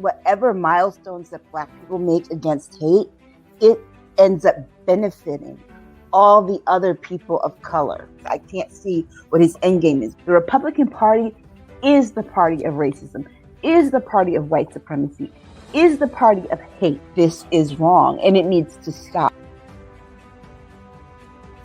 whatever milestones that Black people make against hate, it ends up benefiting all the other people of color. I can't see what his end game is. The Republican Party is the party of racism, is the party of white supremacy, is the party of hate. This is wrong, and it needs to stop.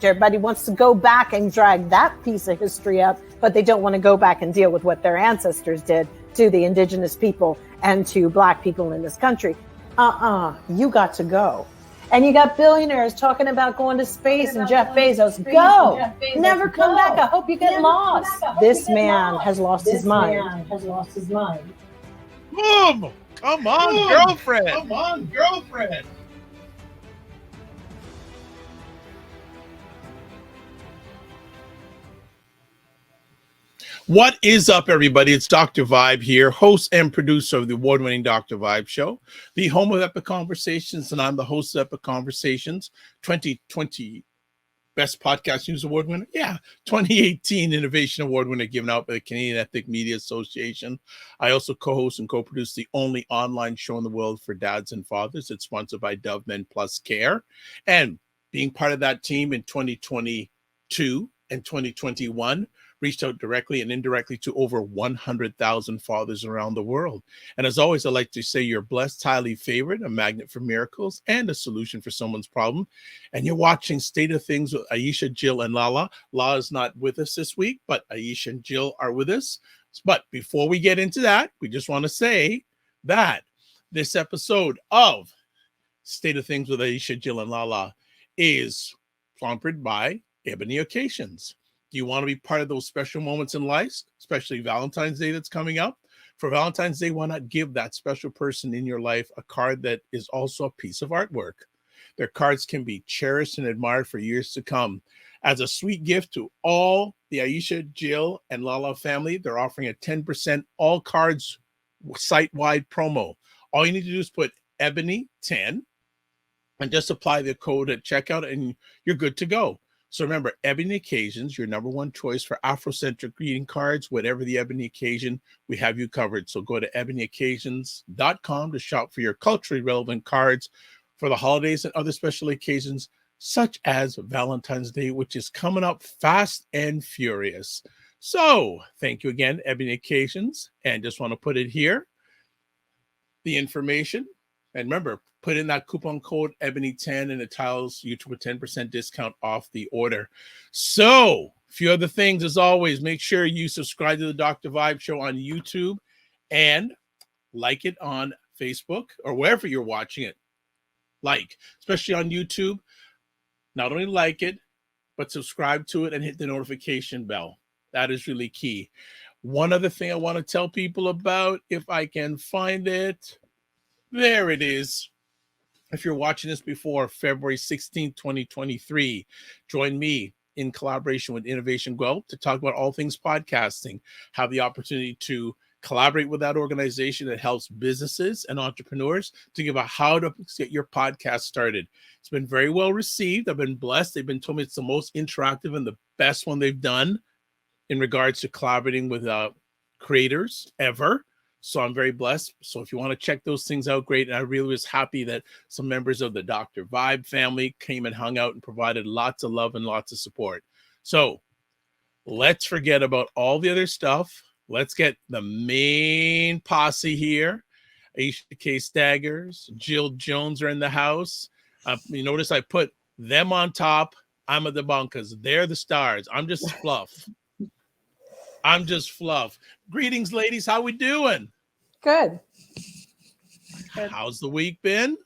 Everybody wants to go back and drag that piece of history up, but they don't want to go back and deal with what their ancestors did to the indigenous people and to Black people in this country. You got to go. And you got billionaires talking about going to space and Jeff Bezos. Go! Never come back. I hope you get lost. This man has lost his mind. Boom! Come on, girlfriend. Come on, girlfriend. What is up, everybody? It's Dr. Vibe here, host and producer of the award-winning Dr. Vibe Show, the home of Epic Conversations, and I'm the host of Epic Conversations 2020 Best Podcast News Award winner. Yeah, 2018 Innovation Award winner given out by the Canadian Ethnic Media Association. I also co-host and co-produce the only online show in the world for dads and fathers. It's sponsored by Dove Men Plus Care. And being part of that team in 2022 and 2021, reached out directly and indirectly to over 100,000 fathers around the world. And as always, I like to say you're blessed, highly favored, a magnet for miracles, and a solution for someone's problem. And you're watching State of Things with Aisha, Jill, and LaLa. LaLa is not with us this week, but Aisha and Jill are with us. But before we get into that, we just want to say that this episode of State of Things with Aisha, Jill, and LaLa is sponsored by Ebony Occasions. Do you want to be part of those special moments in life, especially Valentine's Day that's coming up? For Valentine's Day, why not give that special person in your life a card that is also a piece of artwork? Their cards can be cherished and admired for years to come. As a sweet gift to all the Aisha, Jill, and LaLa family, they're offering a 10% all cards site-wide promo. All you need to do is put Ebony10 and just apply the code at checkout and you're good to go. So remember, Ebony Occasions, your number one choice for Afrocentric greeting cards. Whatever the Ebony occasion, we have you covered. So go to ebonyoccasions.com to shop for your culturally relevant cards for the holidays and other special occasions, such as Valentine's Day, which is coming up fast and furious. So thank you again, Ebony Occasions. And just want to put it here, the information. And remember, put in that coupon code Ebony10 and it tells you to a 10% discount off the order. So, a few other things as always. Make sure you subscribe to the Dr. Vibe Show on YouTube and like it on Facebook or wherever you're watching it. Like, especially on YouTube. Not only like it, but subscribe to it and hit the notification bell. That is really key. One other thing I want to tell people about, if I can find it. There it is. If you're watching this before February 16, 2023, join me in collaboration with Innovation Go to talk about all things podcasting. Have the opportunity to collaborate with that organization that helps businesses and entrepreneurs to give out how to get your podcast started. It's been very well received. I've been blessed. They've been told me it's the most interactive and the best one they've done in regards to collaborating with creators ever. So I'm very blessed. So if you want to check those things out, great. And I really was happy that some members of the Dr. Vibe family came and hung out and provided lots of love and lots of support. So let's forget about all the other stuff. Let's get the main posse here. Aisha K. Staggers, Jill Jones are in the house. You notice I put them on top. I'm at the bunkers. They're the stars. I'm just fluff. I'm just fluff. Greetings, ladies. How we doing? Good. How's the week been?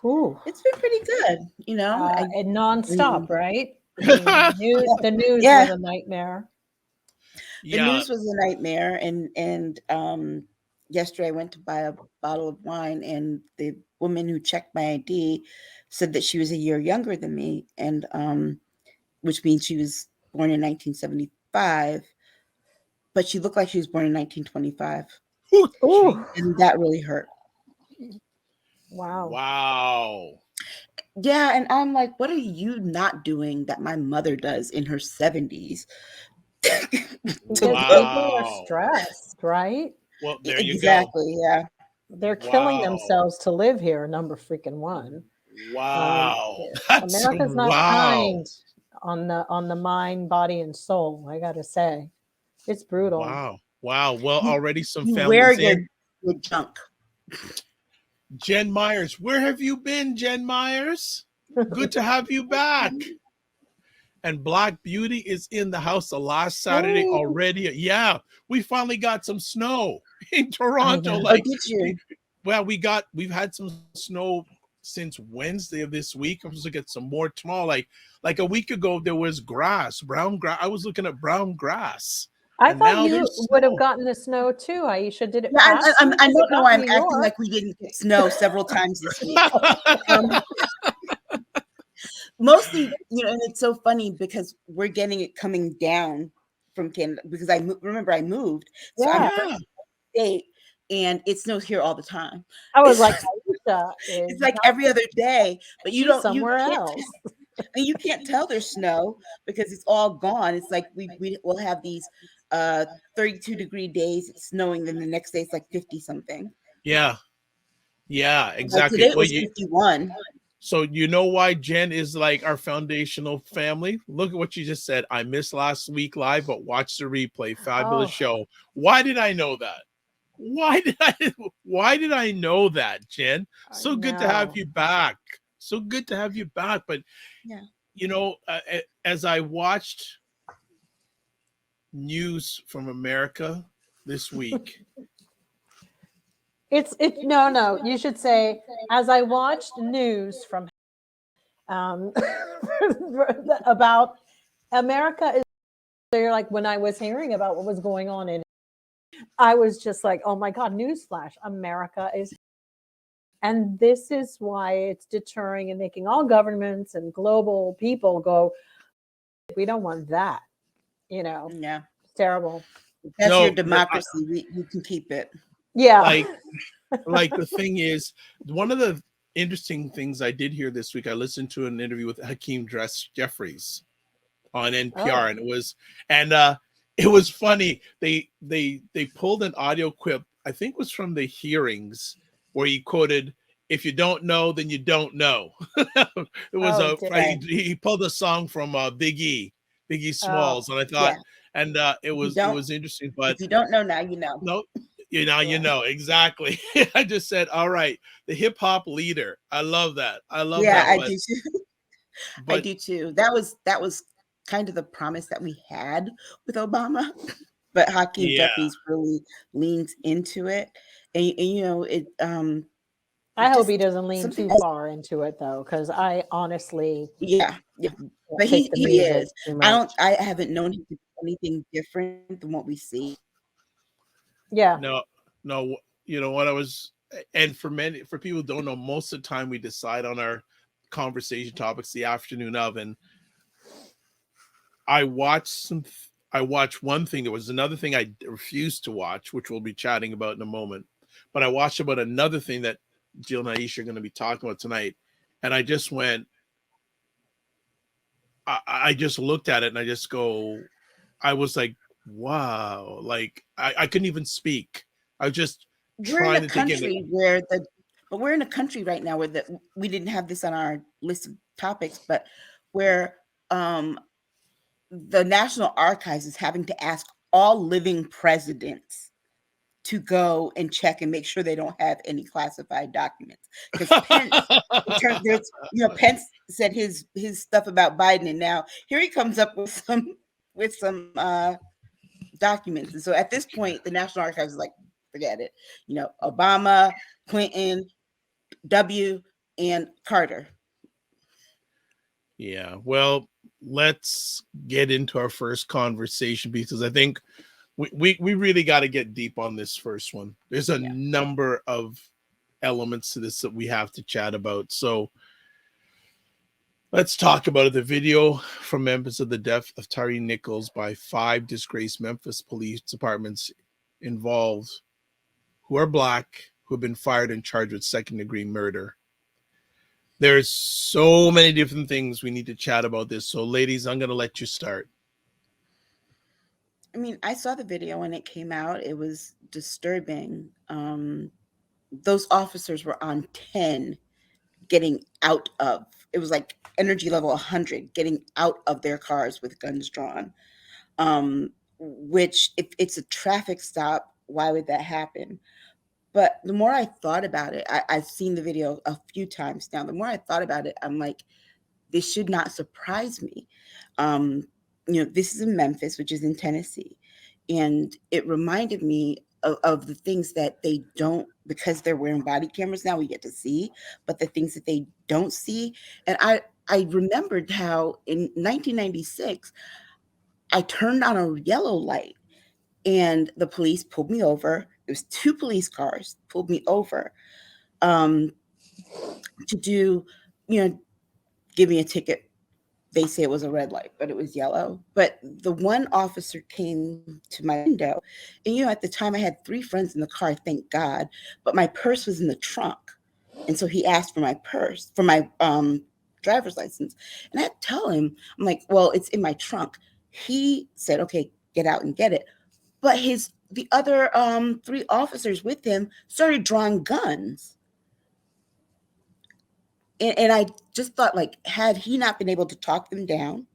Ooh. It's been pretty good, you know. And nonstop, right? The news was a nightmare. The news was a nightmare, and yesterday I went to buy a bottle of wine, and the woman who checked my ID said that she was a year younger than me, and which means she was born in 1975, but she looked like she was born in 1925. Ooh. And that really hurt. Wow. Yeah, and I'm like, what are you not doing that my mother does in her 70s? Because people are stressed, right? Well, there you go. Exactly. Yeah. They're killing Wow. themselves to live here. Number freaking one. Wow. That's America's not wow. kind on the mind, body, and soul. I gotta say, it's brutal. Wow. Wow. Well, already some You wear families in. your junk. Jen Myers, where have you been, Jen Myers? Good to have you back. And Black Beauty is in the house the last Saturday Hey. already. Yeah, we finally got some snow in Toronto. know. Like, Did you? well, we've had some snow since Wednesday of this week. I'm supposed to get some more tomorrow. Like a week ago, there was grass, brown grass. I was looking at brown grass. I And thought now you there's would have snow. gotten the snow too. Aisha, did it Yeah, pass? I you? don't Did it know come why I'm New acting York? like we didn't get snow several times this week. Mostly, and it's so funny because we're getting it coming down from Canada because remember I moved, so I'm Yeah. from the state, and it snows here all the time. I was like, Aisha is It's like every other day, but you she's don't somewhere you can't else. and you can't tell there's snow because it's all gone. It's like we will have these 32-degree days, it's snowing, then the next day it's like 50 something. Yeah, Like exactly. today it was 51. So you know why Jen is like our foundational family? Look at what you just said. I missed last week live, but watch the replay. Fabulous show. Why did I know that? Why did I know that, Jen? So good to have you back. So good to have you back. But yeah, as I watched news from America this week. No. You should say, as I watched news from about America, they're like, when I was hearing about what was going on in, I was just like, oh my God, newsflash, America is, and this is why it's deterring and making all governments and global people go, we don't want that, yeah, it's terrible. That's your democracy. You can keep it. Yeah. Like the thing is, one of the interesting things I did hear this week, I listened to an interview with Hakeem Jeffries on NPR, and it was funny. They pulled an audio clip, I think it was from the hearings, where he quoted, "If you don't know, then you don't know." It was he pulled a song from Biggie Smalls, and I thought, and it was interesting. But if you don't know now, you know. No. You know exactly. I just said, all right, the hip hop leader. I love that. I love that. I do too. I do too. That was kind of the promise that we had with Obama, but Hakeem Jeffries really leans into it, and it. I hope he doesn't lean too far into it though, because I honestly, but he is. I haven't known him to do anything different than what we see. Yeah. No. You know what I was, and for people who don't know, most of the time we decide on our conversation topics the afternoon of, and I watched one thing. There was another thing I refused to watch, which we'll be chatting about in a moment. But I watched about another thing that Jill and Aisha are going to be talking about tonight, and I just went. I just looked at it and I just go. I was like, wow! Like I couldn't even speak. I was just trying to think. But we're in a country right now where we didn't have this on our list of topics, but where the National Archives is having to ask all living presidents to go and check and make sure they don't have any classified documents. Because Pence said his stuff about Biden, and now here he comes up with some documents. And so at this point, the National Archives is like, forget it. Obama, Clinton, W, and Carter. Yeah, well, let's get into our first conversation because I think we really got to get deep on this first one. There's a number of elements to this that we have to chat about. So let's talk about it. The video from Memphis of the death of Tyre Nichols by 5 disgraced Memphis Police Departments involved who are Black, who have been fired and charged with second-degree murder. There's so many different things we need to chat about this. So, ladies, I'm going to let you start. I mean, I saw the video when it came out. It was disturbing. Those officers were on 10 getting out of, it was like energy level 100, getting out of their cars with guns drawn. Which, if it's a traffic stop, why would that happen? But the more I thought about it, I've seen the video a few times now. The more I thought about it, I'm like, this should not surprise me. This is in Memphis, which is in Tennessee. And it reminded me of the things that they don't, because they're wearing body cameras now, we get to see, but the things that they don't see. And I remembered how in 1996, I turned on a yellow light and the police pulled me over. There was 2 police cars pulled me over to do, give me a ticket. They say it was a red light, but it was yellow. But the one officer came to my window, and at the time I had 3 friends in the car, thank God, but my purse was in the trunk. And so he asked for my purse, for my driver's license. And I had to tell him, I'm like, well, it's in my trunk. He said, okay, get out and get it. But the other 3 officers with him started drawing guns. And I just thought, like, had he not been able to talk them down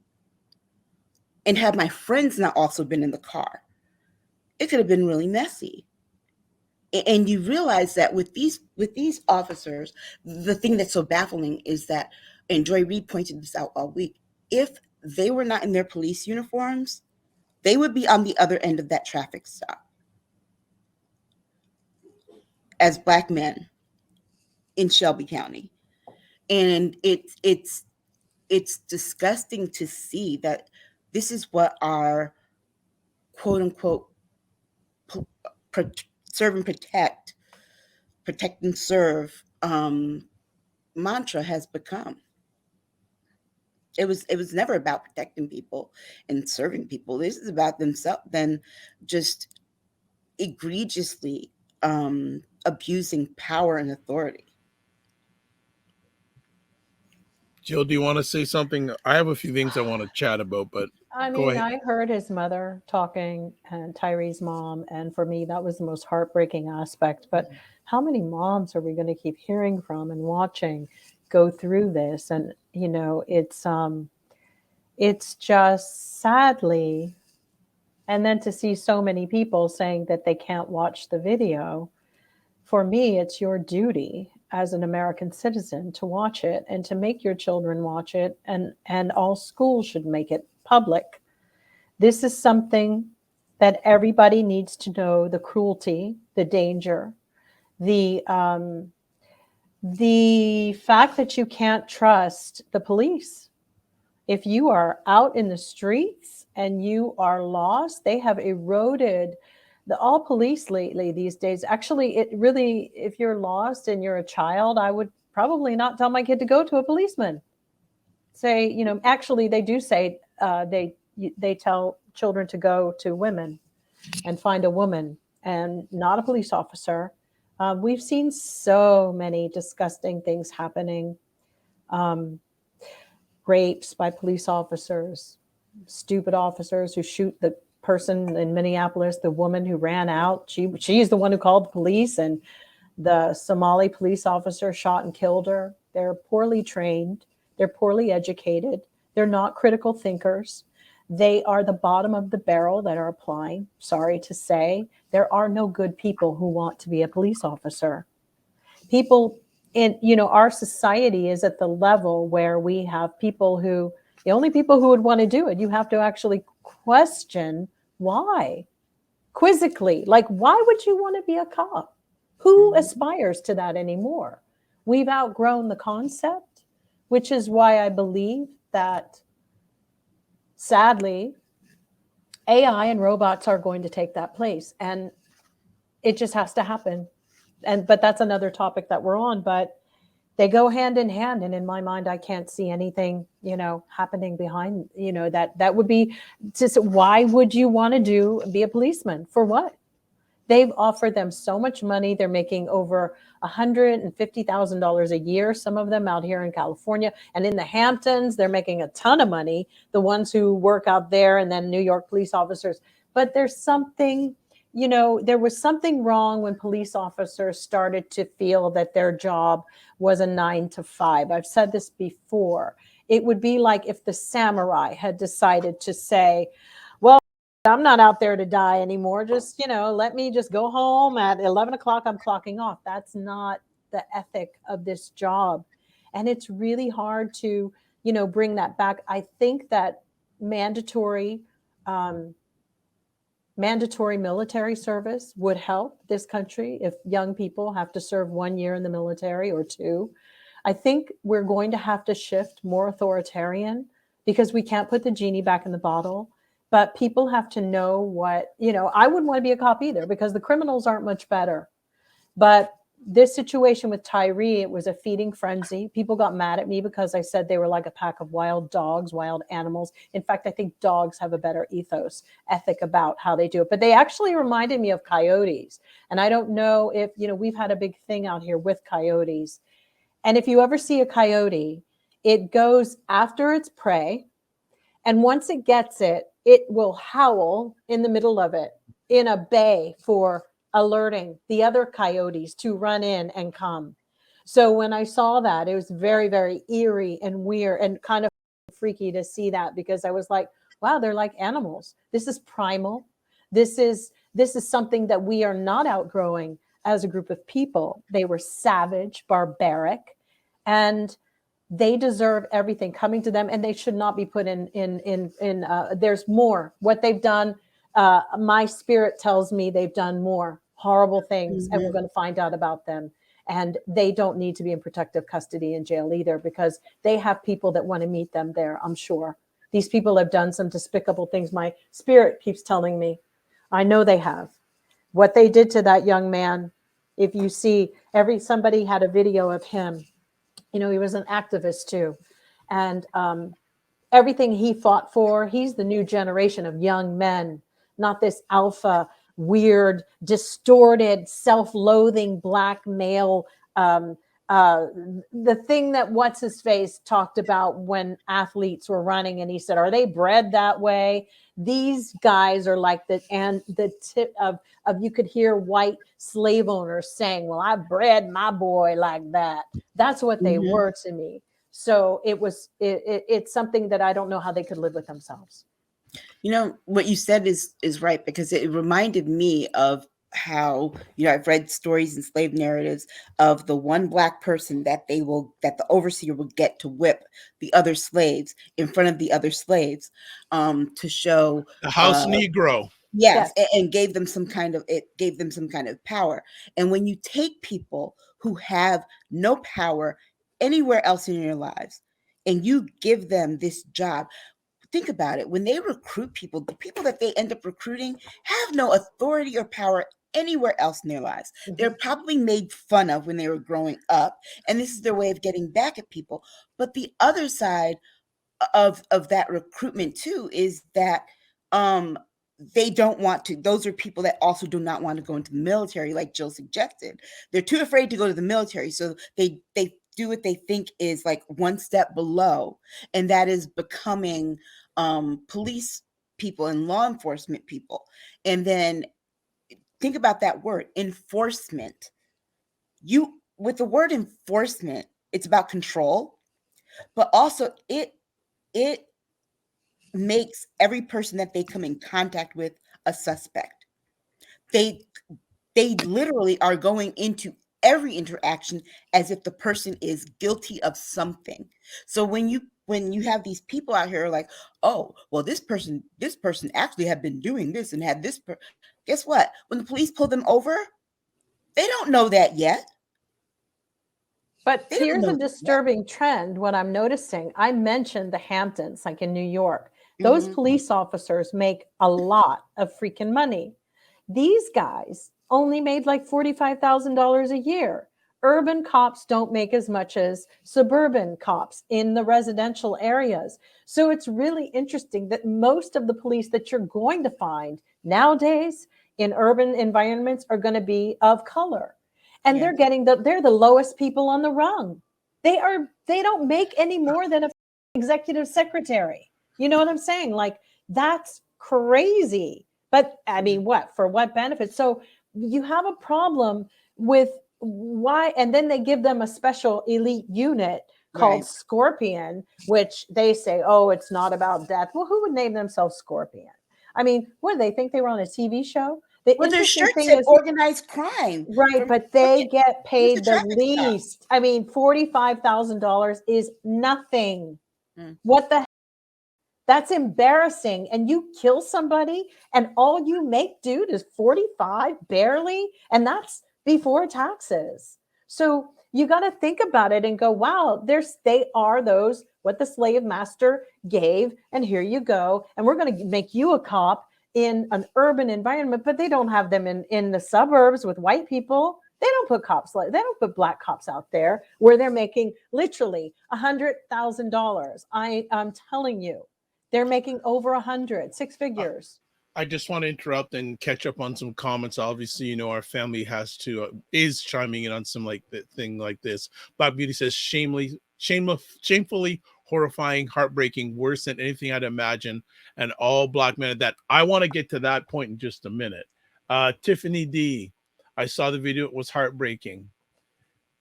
and had my friends not also been in the car, it could have been really messy. And you realize that with these officers, the thing that's so baffling is that, and Joy Reid pointed this out all week, if they were not in their police uniforms, they would be on the other end of that traffic stop as Black men in Shelby County. And it's disgusting to see that this is what our quote unquote serve and protect and serve mantra has become. It was never about protecting people and serving people. This is about themselves, then just egregiously abusing power and authority. Jill, do you want to say something? I have a few things I want to chat about, but go ahead. I heard his mother talking and Tyre's mom, and for me, that was the most heartbreaking aspect. But how many moms are we going to keep hearing from and watching go through this? And it's just sadly, and then to see so many people saying that they can't watch the video. For me, it's your duty as an American citizen to watch it and to make your children watch it, and all schools should make it public. This is something that everybody needs to know: the cruelty, the danger, the fact that you can't trust the police. If you are out in the streets and you are lost, they have eroded all police lately these days. Actually, it really, if you're lost and you're a child, I would probably not tell my kid to go to a policeman. Say, actually they do say they tell children to go to women and find a woman and not a police officer. We've seen so many disgusting things happening. Rapes by police officers, stupid officers who shoot the person in Minneapolis, the woman who ran out. She's the one who called the police, and the Somali police officer shot and killed her. They're poorly trained. They're poorly educated. They're not critical thinkers. They are the bottom of the barrel that are applying. Sorry to say, there are no good people who want to be a police officer. People in, our society is at the level where we have people who, the only people who would want to do it, you have to actually question why. Quizzically, like, why would you want to be a cop? Who aspires to that anymore? We've outgrown the concept, which is why I believe that, sadly, AI and robots are going to take that place, and it just has to happen. But that's another topic that we're on, but they go hand in hand. And in my mind, I can't see anything, happening behind, that would be just, why would you want to be a policeman? For what? They've offered them so much money. They're making over $150,000 a year. Some of them out here in California and in the Hamptons, they're making a ton of money. The ones who work out there, and then New York police officers, but there's something, you know, there was something wrong when police officers started to feel that their job was a 9 to 5. I've said this before. It would be like if the samurai had decided to say, well, I'm not out there to die anymore. Just, you know, let me just go home at 11 o'clock. I'm clocking off. That's not the ethic of this job. And it's really hard to, you know, bring that back. I think that mandatory military service would help this country if young people have to serve 1 year in the military or 2. I think we're going to have to shift more authoritarian because we can't put the genie back in the bottle. But people have to know what, you know, I wouldn't want to be a cop either because the criminals aren't much better. But this situation with Tyre, it was a feeding frenzy. People got mad at me because I said they were like a pack of wild dogs, wild animals. In fact, I think dogs have a better ethic about how they do it. But they actually reminded me of coyotes. And I don't know if, you know, we've had a big thing out here with coyotes. And if you ever see a coyote, it goes after its prey. And once it gets it, it will howl in the middle of it in a bay for alerting the other coyotes to run in and come. So when I saw that, it was very, very eerie and weird and kind of freaky to see that because I was like, wow, they're like animals. This is primal. This is something that we are not outgrowing as a group of people. They were savage, barbaric, and they deserve everything coming to them, and they should not be put in there's more. What they've done, my spirit tells me they've done more horrible things, and we're going to find out about them. And they don't need to be in protective custody in jail either because they have people that want to meet them there, I'm sure. These people have done some despicable things. My spirit keeps telling me. I know they have. What they did to that young man, if you see, somebody had a video of him. You know, he was an activist too. And everything he fought for, he's the new generation of young men, not this alpha, weird, distorted, self-loathing black male. The thing that what's-his-face talked about when athletes were running, and he said, are they bred that way? These guys are like the tip of you could hear white slave owners saying, well, I bred my boy like that. That's what they were to me. So it's something that I don't know how they could live with themselves. You know, what you said is right, because it reminded me of how, you know, I've read stories and slave narratives of the one black person that the overseer will get to whip the other slaves in front of the other slaves to show the house Negro. Yes, and gave them some kind of power. And when you take people who have no power anywhere else in your lives and you give them this job, think about it. When they recruit people, the people that they end up recruiting have no authority or power anywhere else in their lives. They're probably made fun of when they were growing up, and this is their way of getting back at people. But the other side of that recruitment too is that they don't want to. Those are people that also do not want to go into the military, like Jill suggested. They're too afraid to go to the military, so they do what they think is like one step below, and that is becoming police people and law enforcement people. And then think about that word, enforcement. With the word enforcement, it's about control, but also it makes every person that they come in contact with a suspect. They literally are going into every interaction as if the person is guilty of something. So when you have these people out here like, oh, well, this person actually had been doing this and had this. Guess what? When the police pull them over, they don't know that yet. But here's a disturbing trend. What I'm noticing, I mentioned the Hamptons, like in New York. Those police officers make a lot of freaking money. These guys only made like $45,000 a year. Urban cops don't make as much as suburban cops in the residential areas. So it's really interesting that most of the police that you're going to find nowadays in urban environments are going to be of color. And they're the lowest people on the rung. They don't make any more than an executive secretary. You know what I'm saying? Like, that's crazy But I mean, what for what benefit? So you have a problem with why, and then they give them a special elite unit called Right. Scorpion, which they say, oh, it's not about death. Well, who would name themselves Scorpion? I mean, what do they think they were on a TV show? The Well, their interesting shirt thing said is, organized crime. right, but they get paid the traffic stop. least. I mean, $45,000 is nothing. Mm. What the? That's embarrassing. And you kill somebody, and all you make, dude, is 45 barely, and that's before taxes. So you got to think about it and go, wow, they are those what the slave master gave, and here you go, and we're going to make you a cop in an urban environment, but they don't have them in the suburbs with white people. They don't put they don't put black cops out there where they're making literally $100,000. I'm telling you, they're making over 100, six figures. I just want to interrupt and catch up on some comments. Obviously, you know, our family is chiming in on some like thing like this. Black Beauty says shamefully, horrifying, heartbreaking, worse than anything I'd imagine. And all black men at that. I want to get to that point in just a minute. Tiffany D, I saw the video. It was heartbreaking.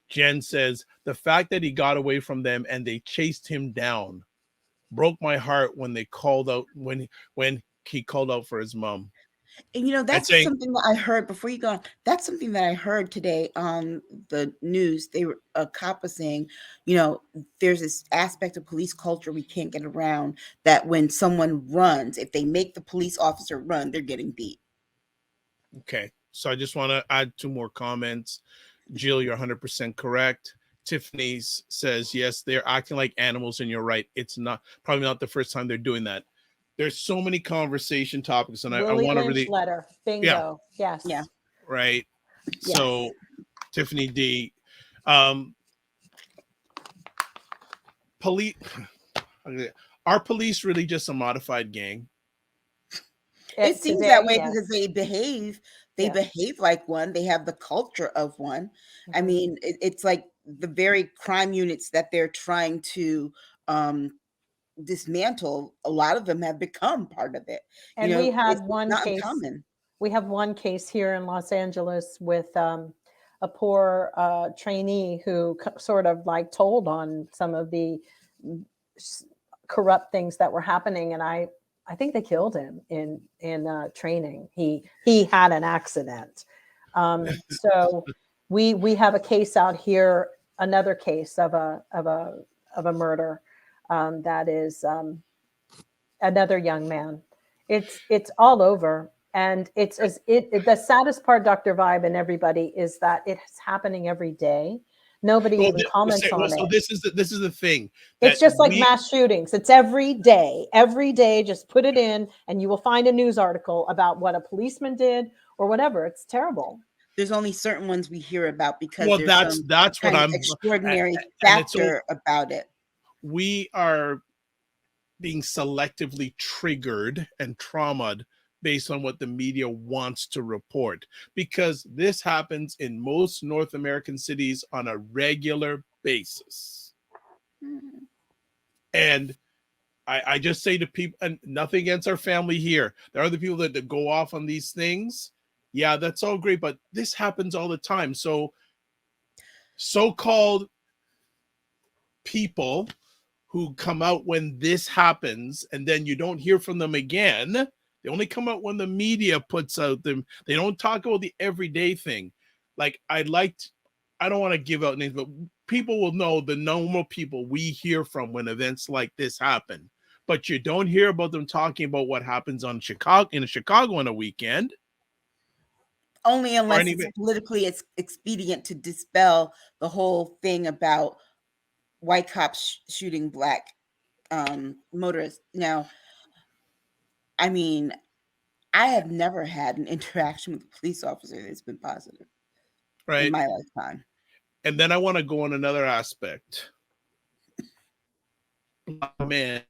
Jen says the fact that he got away from them and they chased him down broke my heart when they called out when he called out for his mom. And you know, that's something that I heard before you go on. That's something that I heard today on the news. They were a cop was saying, you know, there's this aspect of police culture we can't get around, that when someone runs, if they make the police officer run, they're getting beat. Okay, so I just want to add two more comments. Jill, you're 100% correct. Tiffany says, yes, they're acting like animals, and you're right. It's probably not the first time they're doing that. There's so many conversation topics, and I want to really letter. Bingo. Yeah. Yes. Yeah. Right. Yes. So, Tiffany D, police. Are police really just a modified gang? It seems that way because they behave like one. They have the culture of one. Mm-hmm. I mean, it's like the very crime units that they're trying to dismantle. A lot of them have become part of it. And we had one case. We have one case here in Los Angeles with a poor trainee who sort of like told on some of the corrupt things that were happening, and I think they killed him in training. He had an accident. So we have a case out here, another case of a murder that is another young man. It's all over, and the saddest part, Dr. Vibe and everybody, is that it's happening every day. Nobody even comments on it. So this is the thing. It's just like mass shootings. It's every day. Every day, just put it in, and you will find a news article about what a policeman did or whatever. It's terrible. There's only certain ones we hear about because that's what I'm extraordinary factor about it. We are being selectively triggered and traumatized based on what the media wants to report, because this happens in most North American cities on a regular basis. Mm-hmm. And I just say to people, and nothing against our family here, there are other people that go off on these things. Yeah, that's all great, but this happens all the time. So so-called people who come out when this happens, and then you don't hear from them again. They only come out when the media puts out them. They don't talk about the everyday thing. Like I don't want to give out names, but people will know the normal people we hear from when events like this happen. But you don't hear about them talking about what happens in Chicago on a weekend. Only unless it's politically expedient to dispel the whole thing about white cops shooting black motorists. Now, I mean, I have never had an interaction with a police officer that's been positive, right, in my lifetime. And then I want to go on another aspect. Man,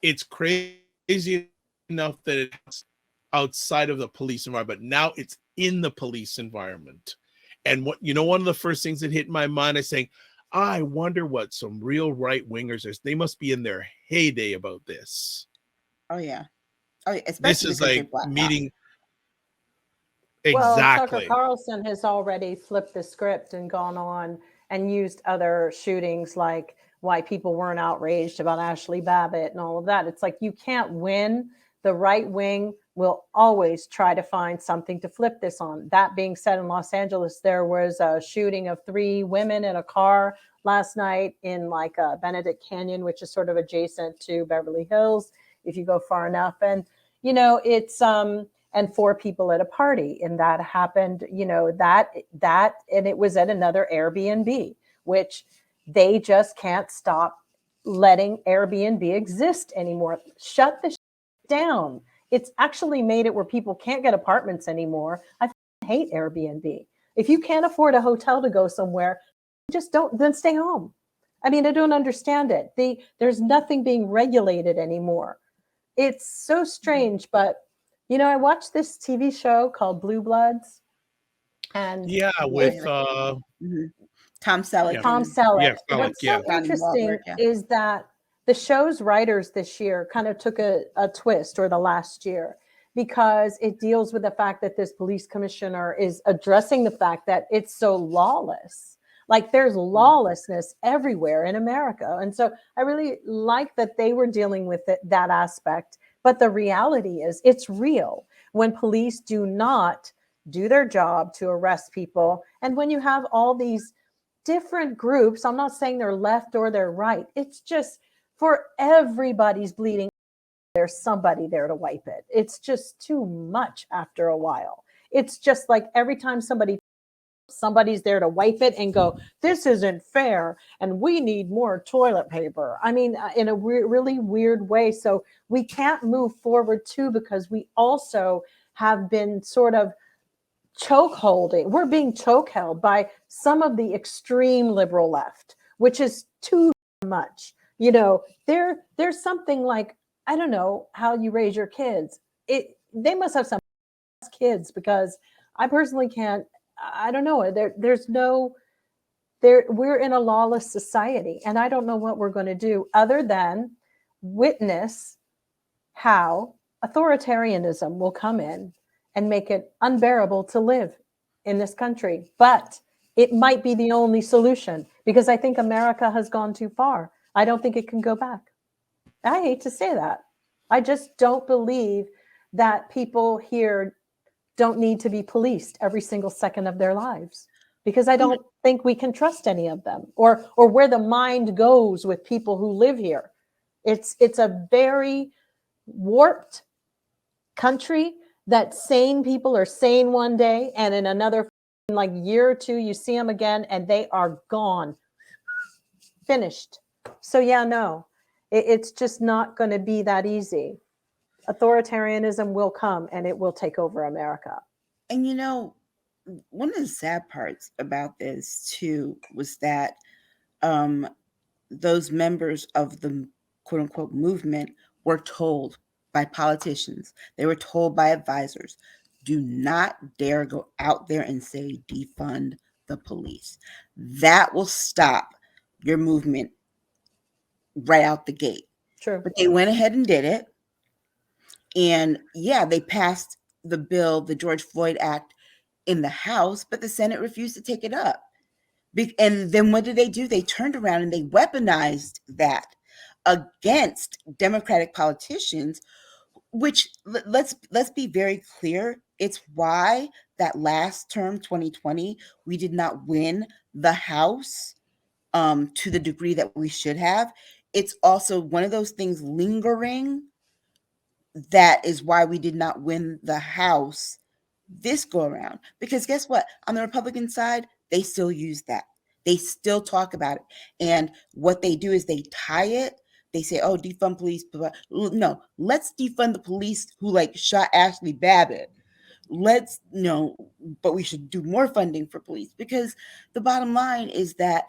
it's crazy enough that it's outside of the police environment. Now it's in the police environment. And one of the first things that hit my mind is saying, I wonder what some real right wingers is. They must be in their heyday about this. Oh yeah. especially This is because they're like Black meeting. Well, Tucker Exactly. Carlson has already flipped the script and gone on and used other shootings, like why people weren't outraged about Ashley Babbitt and all of that. It's like you can't win. The right wing will always try to find something to flip this on. That being said, in Los Angeles, there was a shooting of 3 women in a car last night in like Benedict Canyon, which is sort of adjacent to Beverly Hills, if you go far enough. And, you know, it's and 4 people at a party, and that happened, you know, that and it was at another Airbnb, which they just can't stop letting Airbnb exist anymore. Shut the down. It's actually made it where people can't get apartments anymore. I hate Airbnb. If you can't afford a hotel to go somewhere, just don't, then stay home. I mean, I don't understand it. There's nothing being regulated anymore. It's so strange, but you know, I watched this TV show called Blue Bloods, and Yeah, with Tom Selleck. yeah, Tom and Selleck. yeah, Selleck, What's so yeah. interesting Yeah. is that the show's writers this year kind of took a twist, or the last year, because it deals with the fact that this police commissioner is addressing the fact that it's so lawless. Like there's lawlessness everywhere in America. And so I really like that they were dealing with that aspect. But the reality is it's real when police do not do their job to arrest people. And when you have all these different groups, I'm not saying they're left or they're right. It's just for everybody's bleeding, there's somebody there to wipe it. It's just too much after a while. It's just like every time somebody's there to wipe it and go, this isn't fair, and we need more toilet paper. I mean, in a really weird way. So we can't move forward too, because we also have been sort of chokeholding. We're being choke-held by some of the extreme liberal left, which is too much. You know, there's something like, I don't know how you raise your kids. They must have some kids, because I personally can't. I don't know. We're in a lawless society, and I don't know what we're going to do other than witness how authoritarianism will come in and make it unbearable to live in this country. But it might be the only solution, because I think America has gone too far. I don't think it can go back. I hate to say that. I just don't believe that people here don't need to be policed every single second of their lives, because I don't think we can trust any of them, or where the mind goes with people who live here. It's a very warped country that sane people are sane one day, and in another like year or two, you see them again and they are gone, finished. So yeah, no, it's just not going to be that easy. Authoritarianism will come and it will take over America. And you know, one of the sad parts about this too was that those members of the quote unquote movement were told by politicians, they were told by advisors, do not dare go out there and say defund the police. That will stop your movement right out the gate. True. But they went ahead and did it. And yeah, they passed the bill, the George Floyd Act, in the House, but the Senate refused to take it up. And then what did they do? They turned around and they weaponized that against Democratic politicians, which, let's be very clear, it's why that last term, 2020, we did not win the House to the degree that we should have. It's also one of those things lingering. That is why we did not win the House this go around. Because guess what? On the Republican side, they still use that. They still talk about it. And what they do is they tie it. They say, oh, defund police. No, let's defund the police who like shot Ashley Babbitt. Let's no, but we should do more funding for police, because the bottom line is that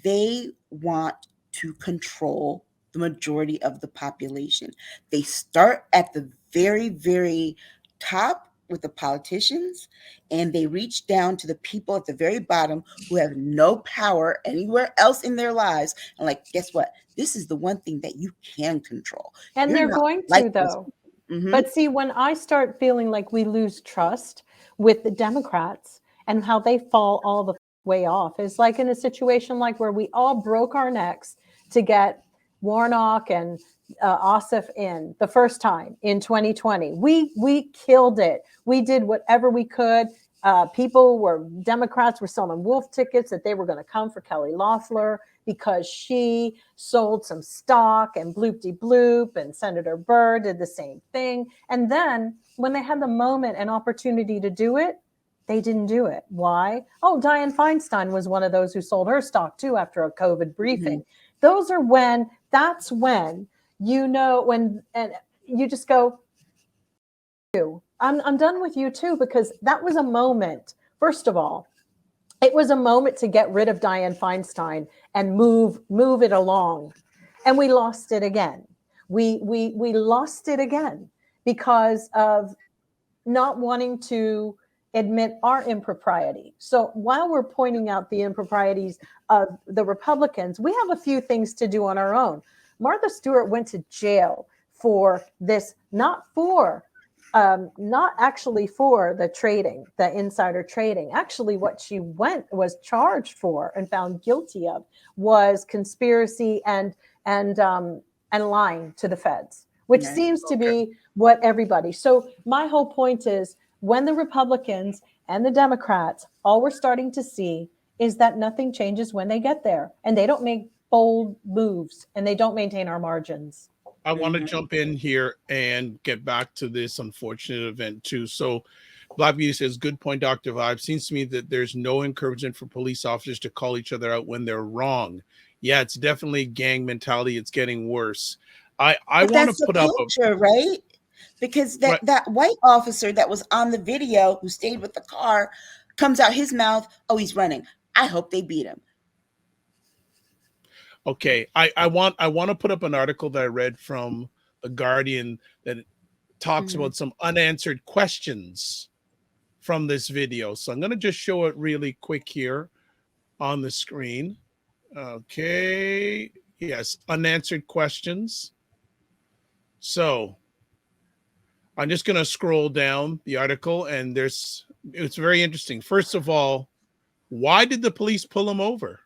they want to control the majority of the population. They start at the very, very top with the politicians, and they reach down to the people at the very bottom who have no power anywhere else in their lives. And like, guess what? This is the one thing that you can control. And You're they're not going like to, though. Mhm. But see, when I start feeling like we lose trust with the Democrats and how they fall all the way off, is like in a situation like where we all broke our necks to get Warnock and Ossoff in the first time in 2020. We killed it. We did whatever we could. Democrats were selling wolf tickets that they were going to come for Kelly Loeffler because she sold some stock, and bloop-de-bloop, and Senator Burr did the same thing. And then when they had the moment and opportunity to do it, they didn't do it. Why? Oh, Dianne Feinstein was one of those who sold her stock too after a COVID briefing. That's when, and you just go, I'm done with you too, because that was a moment. First of all, it was a moment to get rid of Dianne Feinstein and move it along. And we lost it again. We lost it again because of not wanting to admit our impropriety. So while we're pointing out the improprieties of the Republicans, we have a few things to do on our own. Martha Stewart went to jail for this, not actually for the trading, the insider trading. Actually, what she was charged for and found guilty of was conspiracy and lying to the feds, which seems to be what everybody. So my whole point is, when the Republicans and the Democrats, all we're starting to see is that nothing changes when they get there, and they don't make bold moves, and they don't maintain our margins. I want to jump in here and get back to this unfortunate event too. So Black Beauty says, good point, Dr. Vibe. Seems to me that there's no encouragement for police officers to call each other out when they're wrong. Yeah, it's definitely gang mentality. It's getting worse. I want to put up culture, right? Because that white officer that was on the video who stayed with the car comes out his mouth, oh, he's running. I hope they beat him. Okay, I want to put up an article that I read from The Guardian that talks about some unanswered questions from this video. So I'm going to just show it really quick here on the screen. Okay, yes, unanswered questions. So I'm just going to scroll down the article, and it's very interesting. First of all, why did the police pull him over?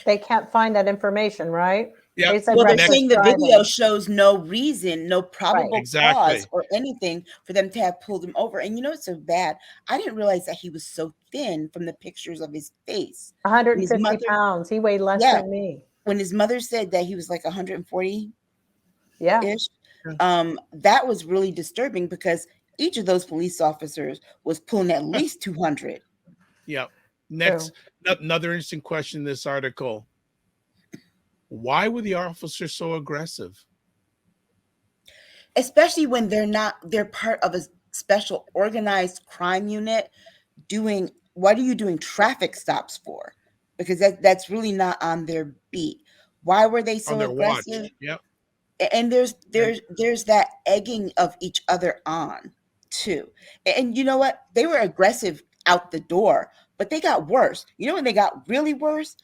They can't find that information, right? Yeah. They're saying the video shows no reason, no probable cause or anything for them to have pulled him over. And it's so bad. I didn't realize that he was so thin from the pictures of his face. 150 pounds. He weighed less than me. When his mother said that he was like 140 ish, that was really disturbing, because each of those police officers was pulling at least 200. Yeah. Next, another interesting question in this article. Why were the officers so aggressive? Especially when they're part of a special organized crime unit what are you doing traffic stops for? Because that's really not on their beat. Why were they so aggressive? Yep. And there's that egging of each other on too. And you know what? They were aggressive out the door, but they got worse. You know when they got really worse?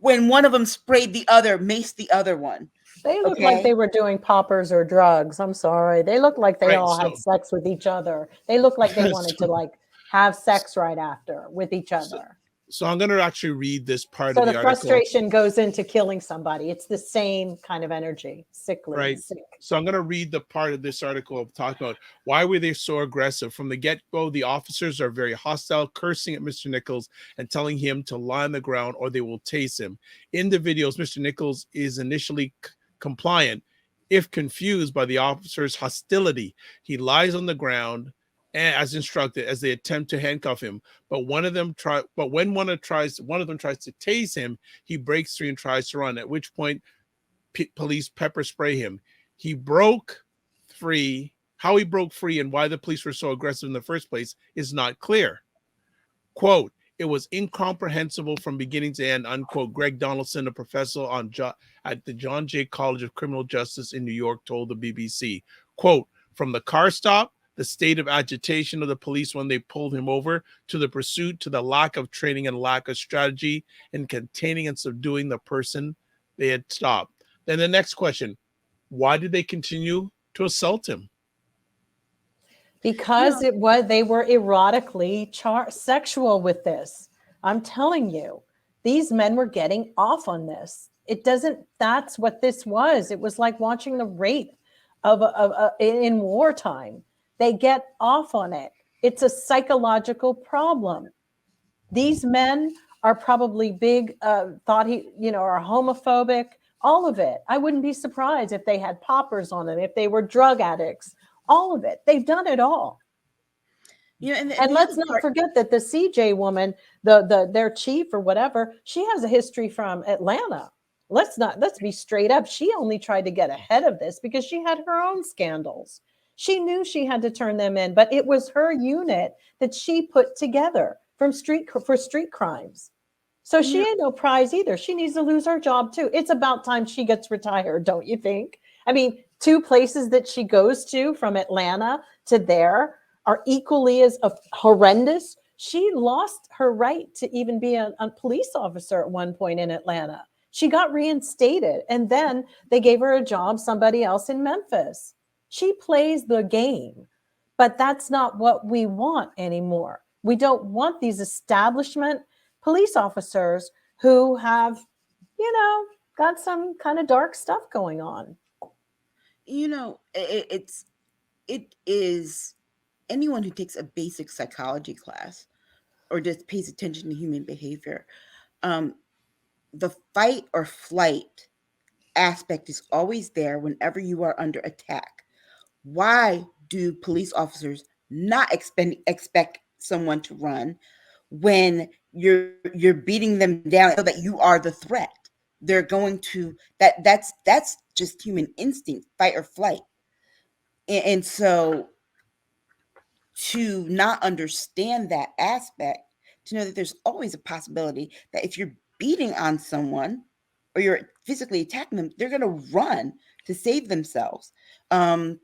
When one of them sprayed the other, maced the other one. They looked like they were doing poppers or drugs. I'm sorry. They looked like they all had sex with each other. They looked like they wanted to have sex right after with each other. So I'm going to actually read this part of the article. So the frustration goes into killing somebody. It's the same kind of energy, sickly. Right. Sick. So I'm going to read the part of this article talking about why were they so aggressive. From the get-go, the officers are very hostile, cursing at Mr. Nichols and telling him to lie on the ground or they will tase him. In the videos, Mr. Nichols is initially compliant, if confused by the officer's hostility. He lies on the ground as instructed as they attempt to handcuff him, but when one of them tries to tase him, he breaks free and tries to run, at which point police pepper spray him. He broke free. How he broke free and why the police were so aggressive in the first place is not clear. Quote, it was incomprehensible from beginning to end, unquote. Greg Donaldson, a professor at the John Jay College of Criminal Justice in New York, told the BBC. Quote, from the car stop, the state of agitation of the police when they pulled him over, to the pursuit, to the lack of training and lack of strategy in containing and subduing the person they had stopped. Then the next question, why did they continue to assault him? Because they were erotically sexual with this. I'm telling you, these men were getting off on this. That's what this was. It was like watching the rape in wartime. They get off on it. It's a psychological problem. These men are probably big, are homophobic, all of it. I wouldn't be surprised if they had poppers on them, if they were drug addicts, all of it. They've done it all. And let's not forget that the CJ woman, their chief or whatever, she has a history from Atlanta. Let's be straight up. She only tried to get ahead of this because she had her own scandals. She knew she had to turn them in, but it was her unit that she put together for street crimes. So she ain't no prize either. She needs to lose her job too. It's about time she gets retired, don't you think? I mean, 2 places that she goes to from Atlanta to there are equally as horrendous. She lost her right to even be a police officer at one point in Atlanta. She got reinstated, and then they gave her a job somebody else in Memphis. She plays the game, but that's not what we want anymore. We don't want these establishment police officers who have, got some kind of dark stuff going on. It is anyone who takes a basic psychology class or just pays attention to human behavior. The fight or flight aspect is always there whenever you are under attack. Why do police officers not expect someone to run when you're beating them down so that you are the threat? They're going to that's just human instinct, fight or flight. And so to not understand that aspect, to know that there's always a possibility that if you're beating on someone or you're physically attacking them, they're going to run to save themselves. CJ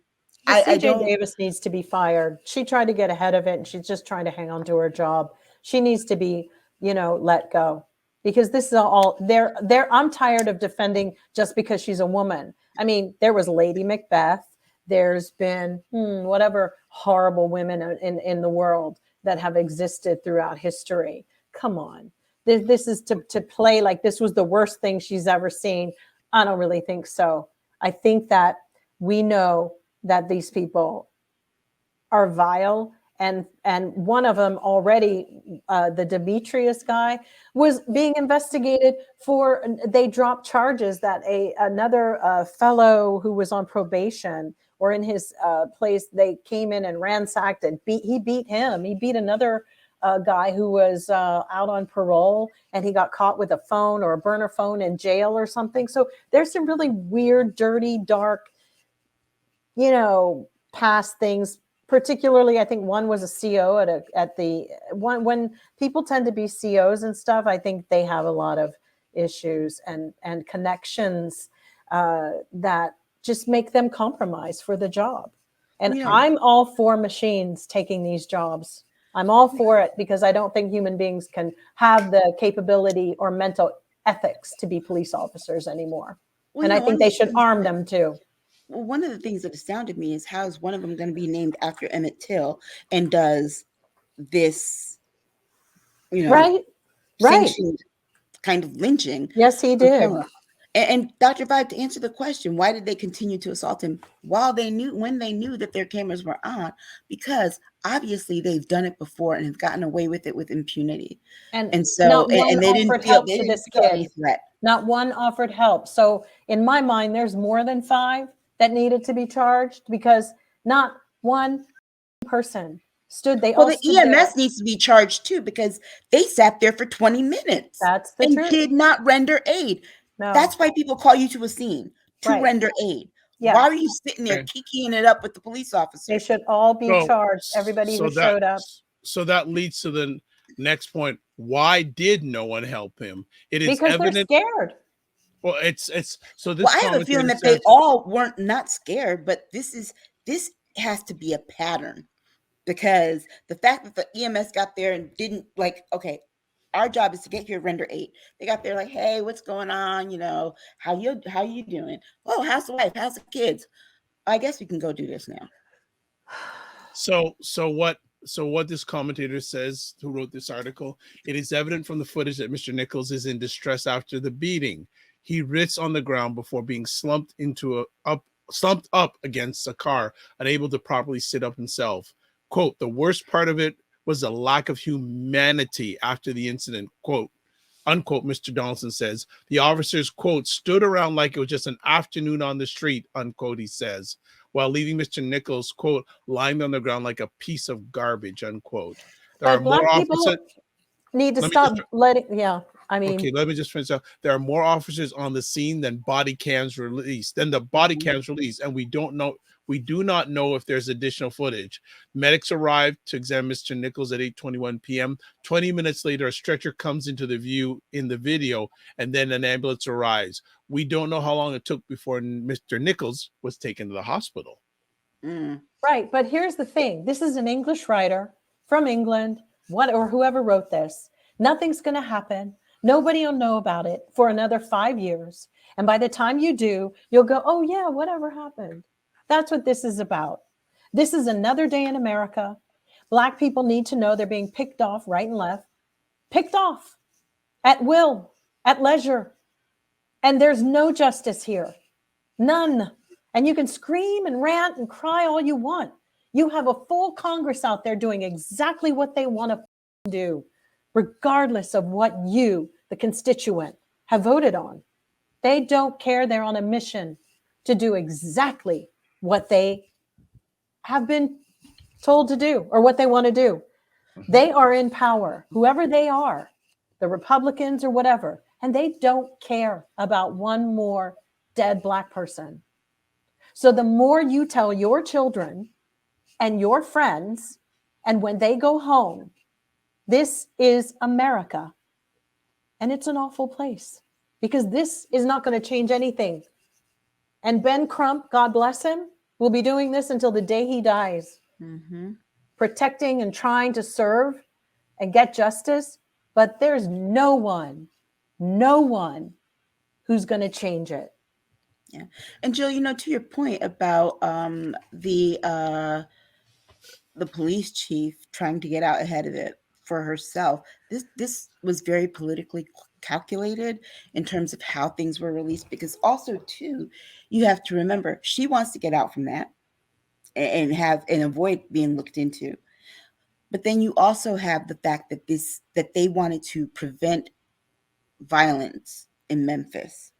Davis needs to be fired. She tried to get ahead of it, and she's just trying to hang on to her job. She needs to be, let go, because this is all there. I'm tired of defending just because she's a woman. I mean, there was Lady Macbeth. There's been whatever horrible women in the world that have existed throughout history. Come on. This is to play like this was the worst thing she's ever seen. I don't really think so. I think that we know that these people are vile, and one of them already, the Demetrius guy, was being investigated for. They dropped charges that another fellow who was on probation or in his place, they came in and ransacked and he beat him. He beat another guy who was out on parole, and he got caught with a phone or a burner phone in jail or something. So there's some really weird, dirty, dark, past things. Particularly, I think one was a CO at the one. When people tend to be COs and stuff, I think they have a lot of issues and connections that just make them compromise for the job. And I'm all for machines taking these jobs. I'm all for it, because I don't think human beings can have the capability or mental ethics to be police officers anymore. And I think they should arm them too. Well, one of the things that astounded me is how is one of them going to be named after Emmett Till and does this, right, kind of lynching. Yes, he did. And Dr. Vibe, to answer the question, why did they continue to assault him when they knew that their cameras were on? Because obviously they've done it before and have gotten away with it with impunity. And so they didn't feel any threat. Not one offered help. So in my mind, there's more than 5 that needed to be charged, because not one person stood. The EMS needs to be charged too, because they sat there for 20 minutes. That's the truth. Did not render aid. No. That's why people call you to a scene, to render aid. Yeah. Why are you sitting there kicking it up with the police officers? They should all be charged. Everybody who showed up. So that leads to the next point. Why did no one help him? It is because evident. They're scared. Well, it's so this. I have a feeling that they all weren't not scared, but this has to be a pattern, because the fact that the EMS got there and didn't our job is to get here, render aid. They got there like, hey, what's going on? How you doing? Oh, how's the wife? How's the kids? I guess we can go do this now. So what this commentator says, who wrote this article, it is evident from the footage that Mr. Nichols is in distress after the beating. He writhes on the ground before being slumped up against a car, unable to properly sit up himself. Quote, the worst part of it was the lack of humanity after the incident. Quote, unquote, Mr. Donaldson says. The officers, quote, stood around like it was just an afternoon on the street, unquote, he says, while leaving Mr. Nichols, quote, lying on the ground like a piece of garbage, unquote. There But are more black people officers. need to stop letting, I mean. Okay, let me just finish up. There are more officers on the scene than body cams released, and we do not know if there's additional footage. Medics arrived to examine Mr. Nichols at 8:21 p.m. 20 minutes later, a stretcher comes into the view in the video, and then an ambulance arrives. We don't know how long it took before Mr. Nichols was taken to the hospital. Right, but here's the thing. This is an English writer from England, or whoever wrote this. Nothing's going to happen. Nobody will know about it for another 5 years. And by the time you do, you'll go, oh, yeah, whatever happened. That's what this is about. This is another day in America. Black people need to know they're being picked off right and left. Picked off at will, at leisure. And there's no justice here. None. And you can scream and rant and cry all you want. You have a full Congress out there doing exactly what they want to do, regardless of what you, the constituent, have voted on. They don't care. They're on a mission to do exactly what they have been told to do or what they want to do. They are in power, whoever they are, the Republicans or whatever, and they don't care about one more dead Black person. So the more you tell your children and your friends, and when they go home, this is America, and it's an awful place because this is not going to change anything. And Ben Crump, God bless him, will be doing this until the day he dies, protecting and trying to serve and get justice. But there's no one who's going to change it. Yeah. And Jill, to your point about the police chief trying to get out ahead of it for herself, this was very politically calculated in terms of how things were released, because also too, you have to remember she wants to get out from that and avoid being looked into. But then you also have the fact that they wanted to prevent violence in Memphis.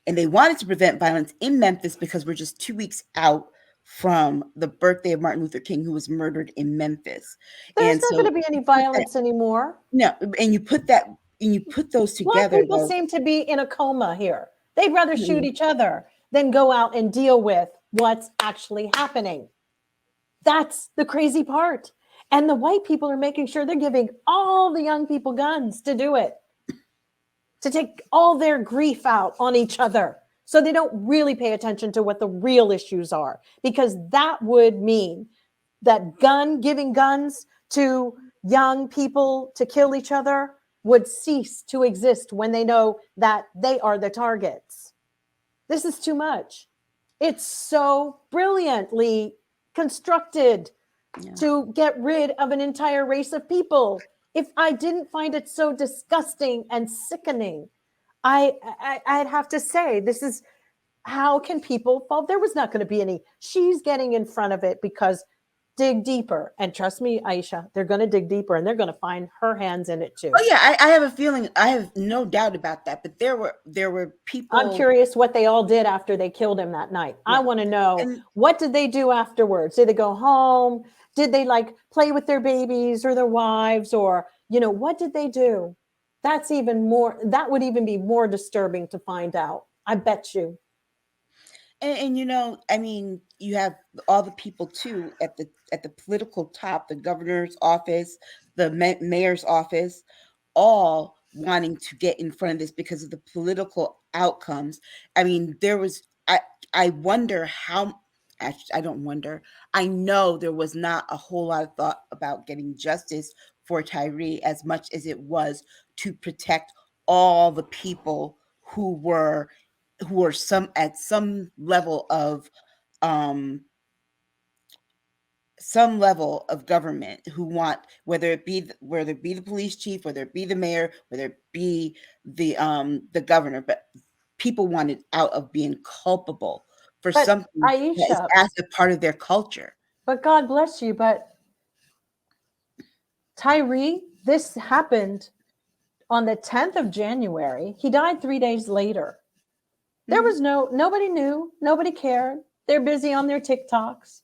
And they wanted to prevent violence in Memphis because we're just 2 weeks out from the birthday of Martin Luther King, who was murdered in Memphis. There's not going to be any violence anymore. No, and you put those together. Black people seem to be in a coma here. They'd rather shoot each other than go out and deal with what's actually happening. That's the crazy part. And the white people are making sure they're giving all the young people guns to do it, to take all their grief out on each other. So they don't really pay attention to what the real issues are, because that would mean that giving guns to young people to kill each other would cease to exist when they know that they are the targets. This is too much. It's so brilliantly constructed to get rid of an entire race of people. If I didn't find it so disgusting and sickening, I'd have to say, this is, how can people fall? There was not going to be any. She's getting in front of it because dig deeper. And trust me, Aisha, they're going to dig deeper and they're going to find her hands in it too. Oh yeah, I have a feeling, I have no doubt about that. But there were people. I'm curious what they all did after they killed him that night. Yeah. I want to know, what did they do afterwards? Did they go home? Did they play with their babies or their wives, or, what did they do? That would even be more disturbing to find out. I bet you. And you have all the people too at the political top, the governor's office, the mayor's office, all wanting to get in front of this because of the political outcomes. I wonder how. Actually, I don't wonder. I know there was not a whole lot of thought about getting justice for Tyre as much as it was to protect all the people who were at some level of some level of government who want, whether it be the police chief, whether it be the mayor, whether it be the governor, but people wanted out of being culpable for But something that is Aisha, as a part of their culture. but God bless you, but Tyre, this happened on the 10th of January. He died 3 days later. There was nobody knew, nobody cared. They're busy on their TikToks.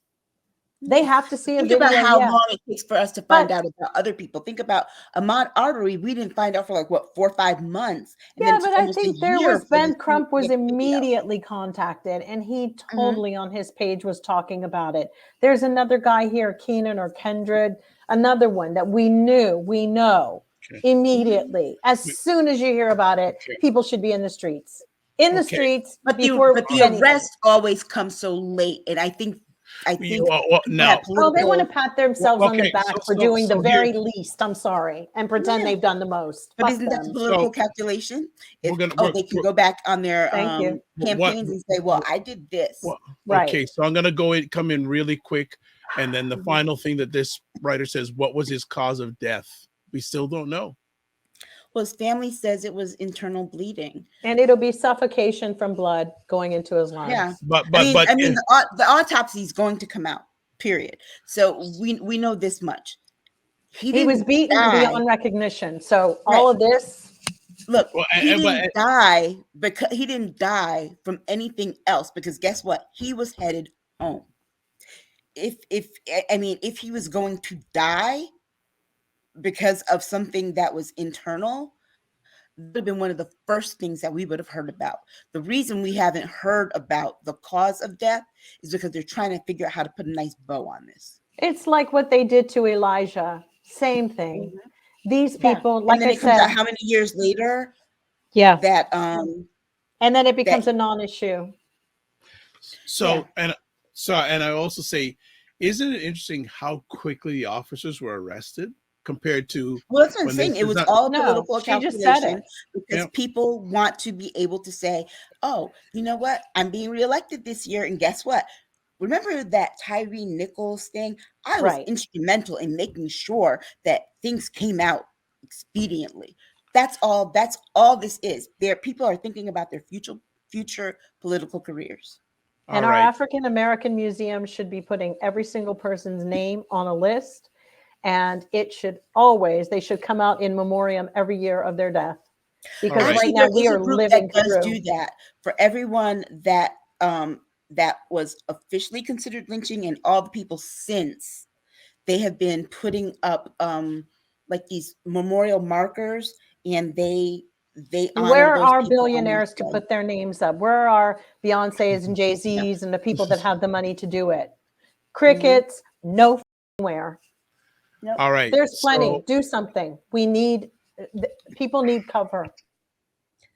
They have to see a Think video. about how Yeah. long it takes for us to find out about other people. Think about Ahmaud Arbery. We didn't find out for like 4 or 5 months. And Yeah, then it but took I almost a think there year was for Ben this Crump was video. immediately contacted, and he totally on his page was talking about it. There's another guy here, Keenan or Kendred, another one that we know immediately. As soon as you hear about it, people should be in the streets. The streets But before the arrest always comes so late, and I think now they want to pat themselves on the back for doing the very least. I'm sorry, and pretend they've done the most. But isn't that political calculation? They can go back on their campaigns and say, "Well, I did this." Right. Okay, so I'm gonna come in really quick, and then the final thing that this writer says: what was his cause of death? We still don't know. Well, his family says it was internal bleeding, and it'll be suffocation from blood going into his lungs. Yeah, but the autopsy is going to come out. Period. So we know this much. He was beaten beyond recognition. So all of this. Look, he didn't die because he didn't die from anything else. Because guess what? He was headed home. If he was going to die because of something that was internal, that would have been one of the first things that we would have heard about. The reason we haven't heard about the cause of death is because they're trying to figure out how to put a nice bow on this. It's like what they did to Elijah. Same thing. These people, like I said, out how many years later? Yeah. That and then it becomes a non-issue. So and I also say, isn't it interesting how quickly the officers were arrested? Compared to that's what I'm saying. It was all political calculation because people want to be able to say, "Oh, you know what? I'm being reelected this year, and guess what? Remember that Tyre Nichols thing? I was instrumental in making sure that things came out expediently." That's all. That's all this is. People are thinking about their future political careers. And our African American Museum should be putting every single person's name on a list. And it should they should come out in memoriam every year of their death. Because right now we are living through. Does do that for everyone that that was officially considered lynching, and all the people since. They have been putting up like these memorial markers, and they where are billionaires to put their names up? Where are Beyonce's and Jay-Z's and the people that have the money to do it? Crickets, nowhere. Nope. All right. There's plenty. Do something. People need cover.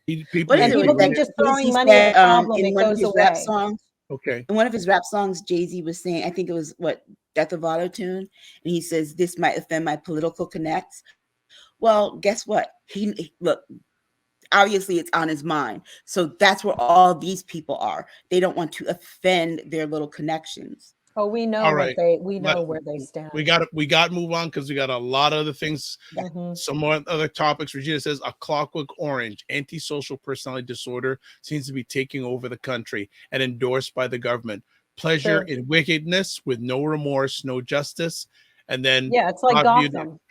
People think just throwing money at a problem, it goes away. Songs, in one of his rap songs, Jay-Z was saying, I think it was Death of Auto-Tune, and he says, "This might offend my political connects." Well, guess what? Look, obviously it's on his mind. So that's where all these people are. They don't want to offend their little connections. Oh, we know where they stand. We got to move on because we got a lot of other things. Some more other topics. Regina says A Clockwork Orange, antisocial personality disorder, seems to be taking over the country and endorsed by the government. Pleasure in wickedness with no remorse, no justice. And then it's like Gotham.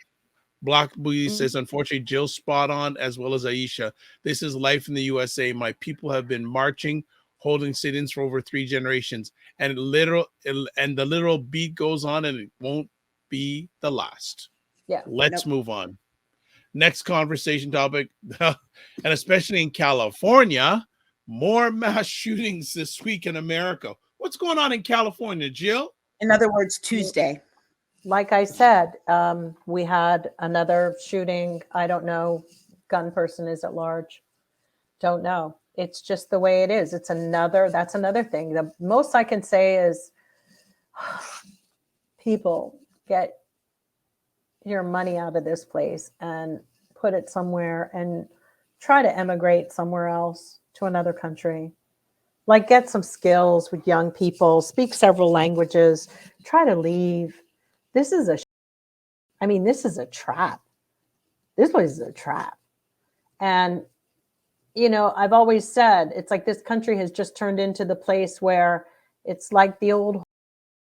Black Beauty says, unfortunately, Jill's spot on, as well as Aisha. This is life in the USA. My people have been marching, holding sit-ins for over 3 generations, and the literal beat goes on, and it won't be the last. Let's move on. Next conversation topic, and especially in California, more mass shootings this week in America. What's going on in California, Jill? In other words, Tuesday. Like I said, we had another shooting. I don't know. Gun person is at large. Don't know. It's just the way it is. That's another thing. The most I can say is people, get your money out of this place and put it somewhere and try to emigrate somewhere else to another country. Like, get some skills with young people, speak several languages, try to leave. This is this is a trap. This place is a trap. And, I've always said, it's like this country has just turned into the place where it's like the old,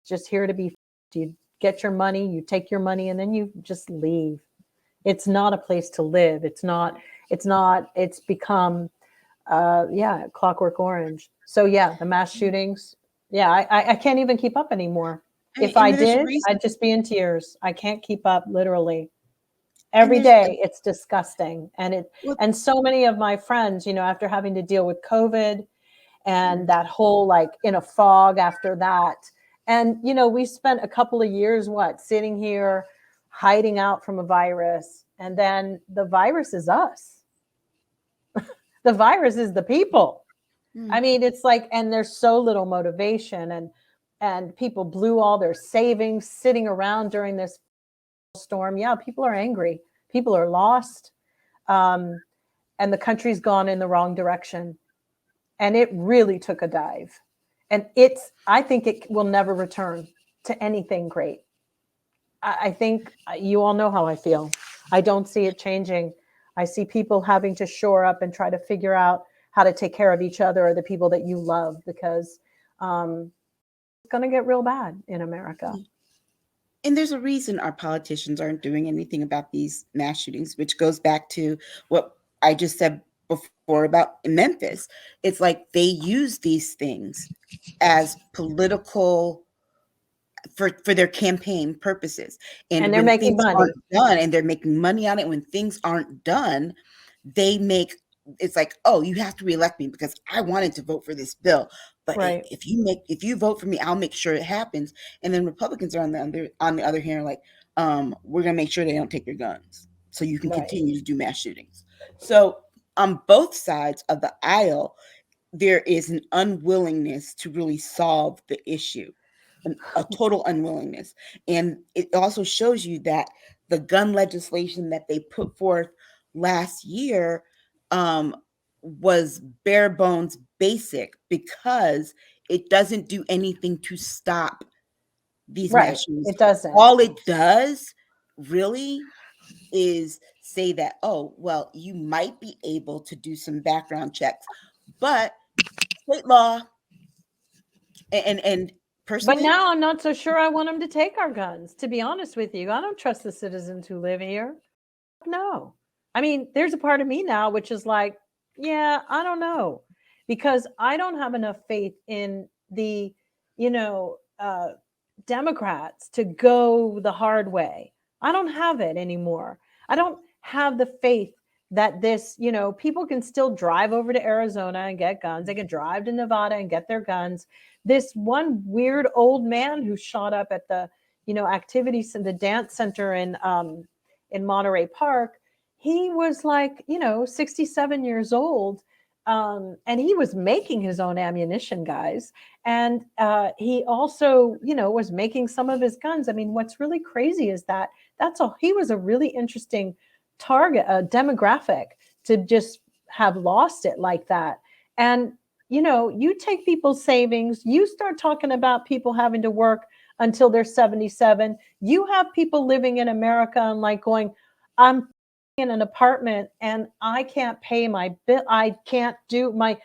just here to be, you get your money, you take your money, and then you just leave. It's not a place to live. It's become, Clockwork Orange. So yeah, the mass shootings. Yeah, I can't even keep up anymore. If I did, I'd just be in tears. I can't keep up, literally. Every day, it's disgusting. And so many of my friends, after having to deal with COVID and that whole, like, in a fog after that. And, we spent a couple of years, sitting here, hiding out from a virus. And then the virus is us. The virus is the people. It's like, and there's so little motivation, and people blew all their savings sitting around during this storm. Yeah, people are angry. People are lost. And the country's gone in the wrong direction. And it really took a dive. And I think it will never return to anything great. I think you all know how I feel. I don't see it changing. I see people having to shore up and try to figure out how to take care of each other or the people that you love, because it's going to get real bad in America. And there's a reason our politicians aren't doing anything about these mass shootings, which goes back to what I just said before about Memphis. It's like they use these things as political for their campaign purposes, and they're making money. And they're making money on it. When things aren't done, it's like, oh, you have to reelect me because I wanted to vote for this bill. But right. if you vote for me, I'll make sure it happens. And then Republicans are on the other hand, like, we're gonna make sure they don't take your guns, so you can continue to do mass shootings. So on both sides of the aisle, there is an unwillingness to really solve the issue, a total unwillingness. And it also shows you that the gun legislation that they put forth last year was bare bones basic, because it doesn't do anything to stop these mass shootings. It doesn't. All it does really is say that, oh, well, you might be able to do some background checks, but state law and personally, but now I'm not so sure I want them to take our guns, to be honest with you. I don't trust the citizens who live here. No. There's a part of me now which is like, yeah, I don't know, because I don't have enough faith in the, Democrats to go the hard way. I don't have it anymore. I don't have the faith that this, people can still drive over to Arizona and get guns. They can drive to Nevada and get their guns. This one weird old man who shot up at the, activities in the dance center in Monterey Park, he was like, 67 years old. And he was making his own ammunition, guys. And he also, was making some of his guns. What's really crazy is that he was a really interesting target, a demographic, to just have lost it like that. And, you take people's savings, you start talking about people having to work until they're 77. You have people living in America and like going, I'm in an apartment and I can't pay my bill. I can't do my,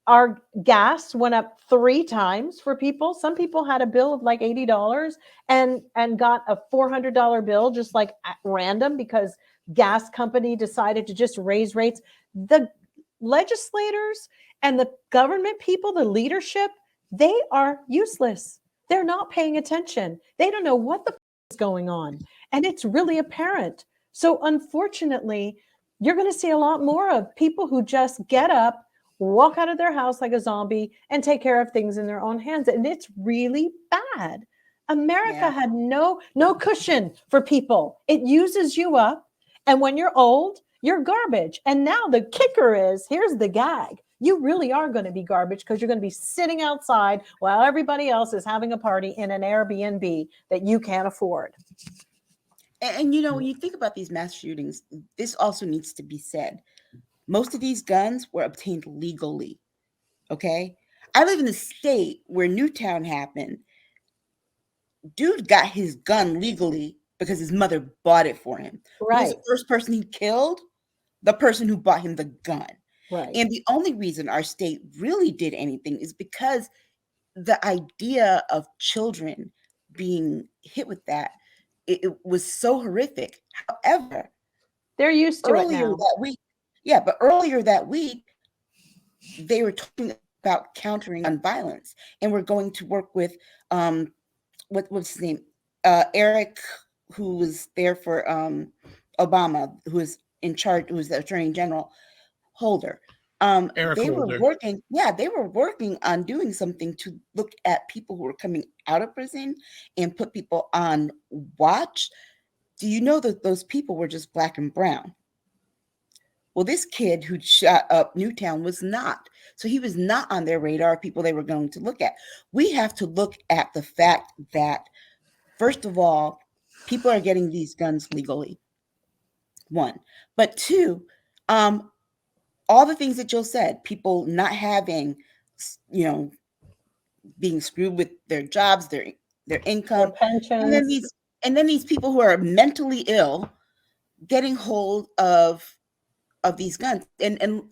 our gas went up 3 times for people. Some people had a bill of like $80 and got a $400 bill just like at random because gas company decided to just raise rates. The legislators and the government people, the leadership, they are useless. They're not paying attention. They don't know what the is going on. And it's really apparent. So unfortunately, you're going to see a lot more of people who just get up, walk out of their house like a zombie, and take care of things in their own hands. And it's really bad. America had no cushion for people. It uses you up. And when you're old, you're garbage. And now the kicker is, here's the gag. You really are going to be garbage because you're going to be sitting outside while everybody else is having a party in an Airbnb that you can't afford. And when you think about these mass shootings, this also needs to be said. Most of these guns were obtained legally. Okay. I live in the state where Newtown happened. Dude got his gun legally because his mother bought it for him. Who was Right. the first person he killed? The person who bought him the gun. Right. And the only reason our state really did anything is because the idea of children being hit with that, it was so horrific. However, They're used to it earlier now. that week, yeah, but earlier that week, they were talking about countering gun violence, and we're going to work with what's his name, Eric, who was there for Obama, who was in charge, who was the Attorney General Holder. Eric They Holder. were working on doing something to look at people who were coming out of prison and put people on watch. Do you know that those people were just black and brown? Well, this kid who shot up Newtown was not. So he was not on their radar, people they were going to look at. We have to look at the fact that, first of all, people are getting these guns legally. One. But two, all the things that Jill said, people not having, being screwed with their jobs, their income, Their pensions. and then these people who are mentally ill getting hold of these guns, and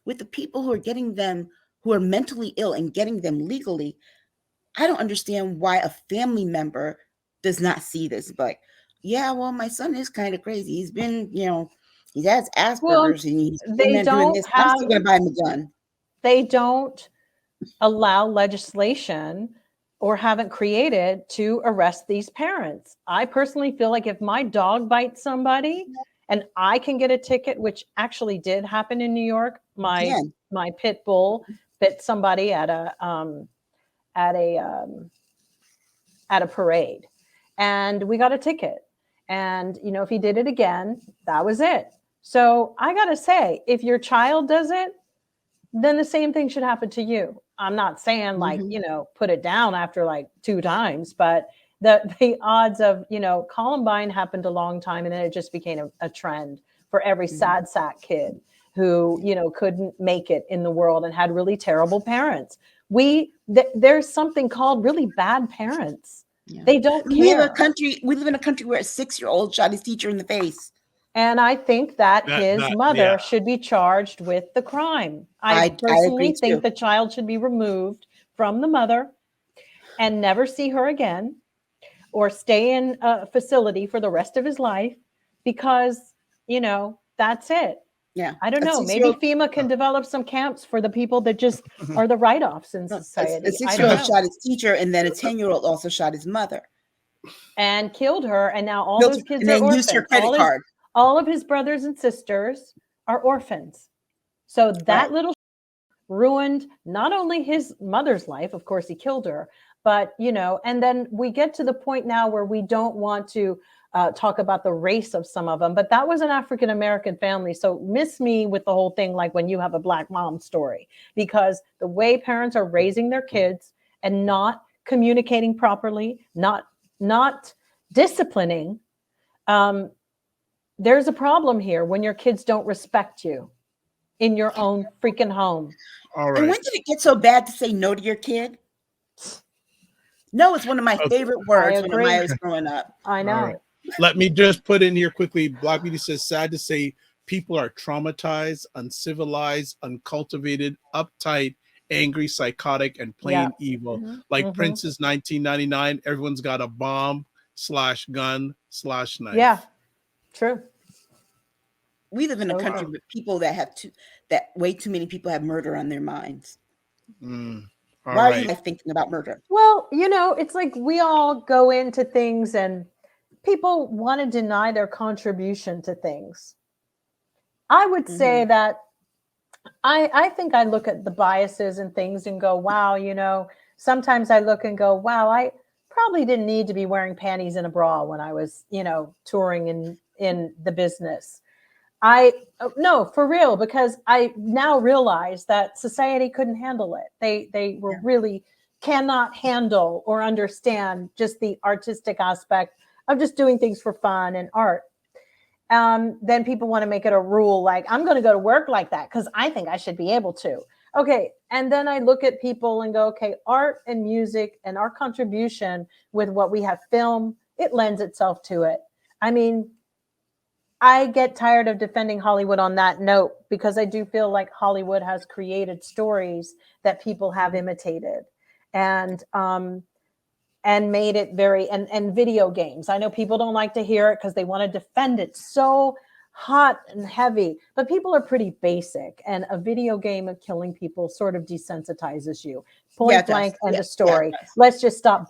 with the people who are getting them, who are mentally ill and getting them legally, I don't understand why a family member does not see this. But yeah, well, my son is kind of crazy. He's been, he has Asperger's, and he's been doing this. I'm still going to buy him a gun. They don't allow legislation or haven't created to arrest these parents. I personally feel like if my dog bites somebody and I can get a ticket, which actually did happen in New York, my pit bull bit somebody at a parade, and we got a ticket. And if he did it again, that was it. So I gotta say, if your child does it, then the same thing should happen to you. I'm not saying put it down after like 2 times, but the odds of, Columbine happened a long time, and then it just became a trend for every sad sack kid who, couldn't make it in the world and had really terrible parents. There's something called really bad parents. Yeah. They don't care. We live in a country where a 6-year-old shot his teacher in the face. And I think that his mother should be charged with the crime. I personally think the child should be removed from the mother and never see her again, or stay in a facility for the rest of his life, because, that's it. Yeah. I don't know. Maybe FEMA can develop some camps for the people that just are the write-offs in society. A 6-year-old shot his teacher, and then a 10-year-old also shot his mother. And killed her, and now all those kids are orphans. Used her credit card. All of his brothers and sisters are orphans. So that little ruined not only his mother's life, of course he killed her, but, and then we get to the point now where we don't want to talk about the race of some of them, but that was an African-American family. So miss me with the whole thing, like when you have a black mom story, because the way parents are raising their kids and not communicating properly, not disciplining, there's a problem here when your kids don't respect you in your own freaking home. All right. And when did it get so bad to say no to your kid? No, it's one of my favorite words when I was growing up. I know. Right. Let me just put in here quickly. Black Beauty says, sad to say, people are traumatized, uncivilized, uncultivated, uptight, angry, psychotic, and plain evil. Mm-hmm. Like Prince's 1999, everyone's got a bomb/gun/knife. Yeah. True. We live in a country with people that way too many people have murder on their minds. Why are you thinking about murder? Well, it's like we all go into things and people want to deny their contribution to things. I would say that I think I look at the biases and things and go, wow, sometimes I look and go, wow, I probably didn't need to be wearing panties and a bra when I was, touring in the business. No, for real, because I now realize that society couldn't handle it. They were really cannot handle or understand just the artistic aspect of just doing things for fun and art. Then people want to make it a rule, like, I'm going to go to work like that because I think I should be able to. Okay. And then I look at people and go, okay, art and music and our contribution with what we have film, it lends itself to it. I mean, I get tired of defending Hollywood on that note because I do feel like Hollywood has created stories that people have imitated and made it very, and video games. I know people don't like to hear it because they want to defend it so hot and heavy, but people are pretty basic. And a video game of killing people sort of desensitizes you. Point blank, end of story. Let's just stop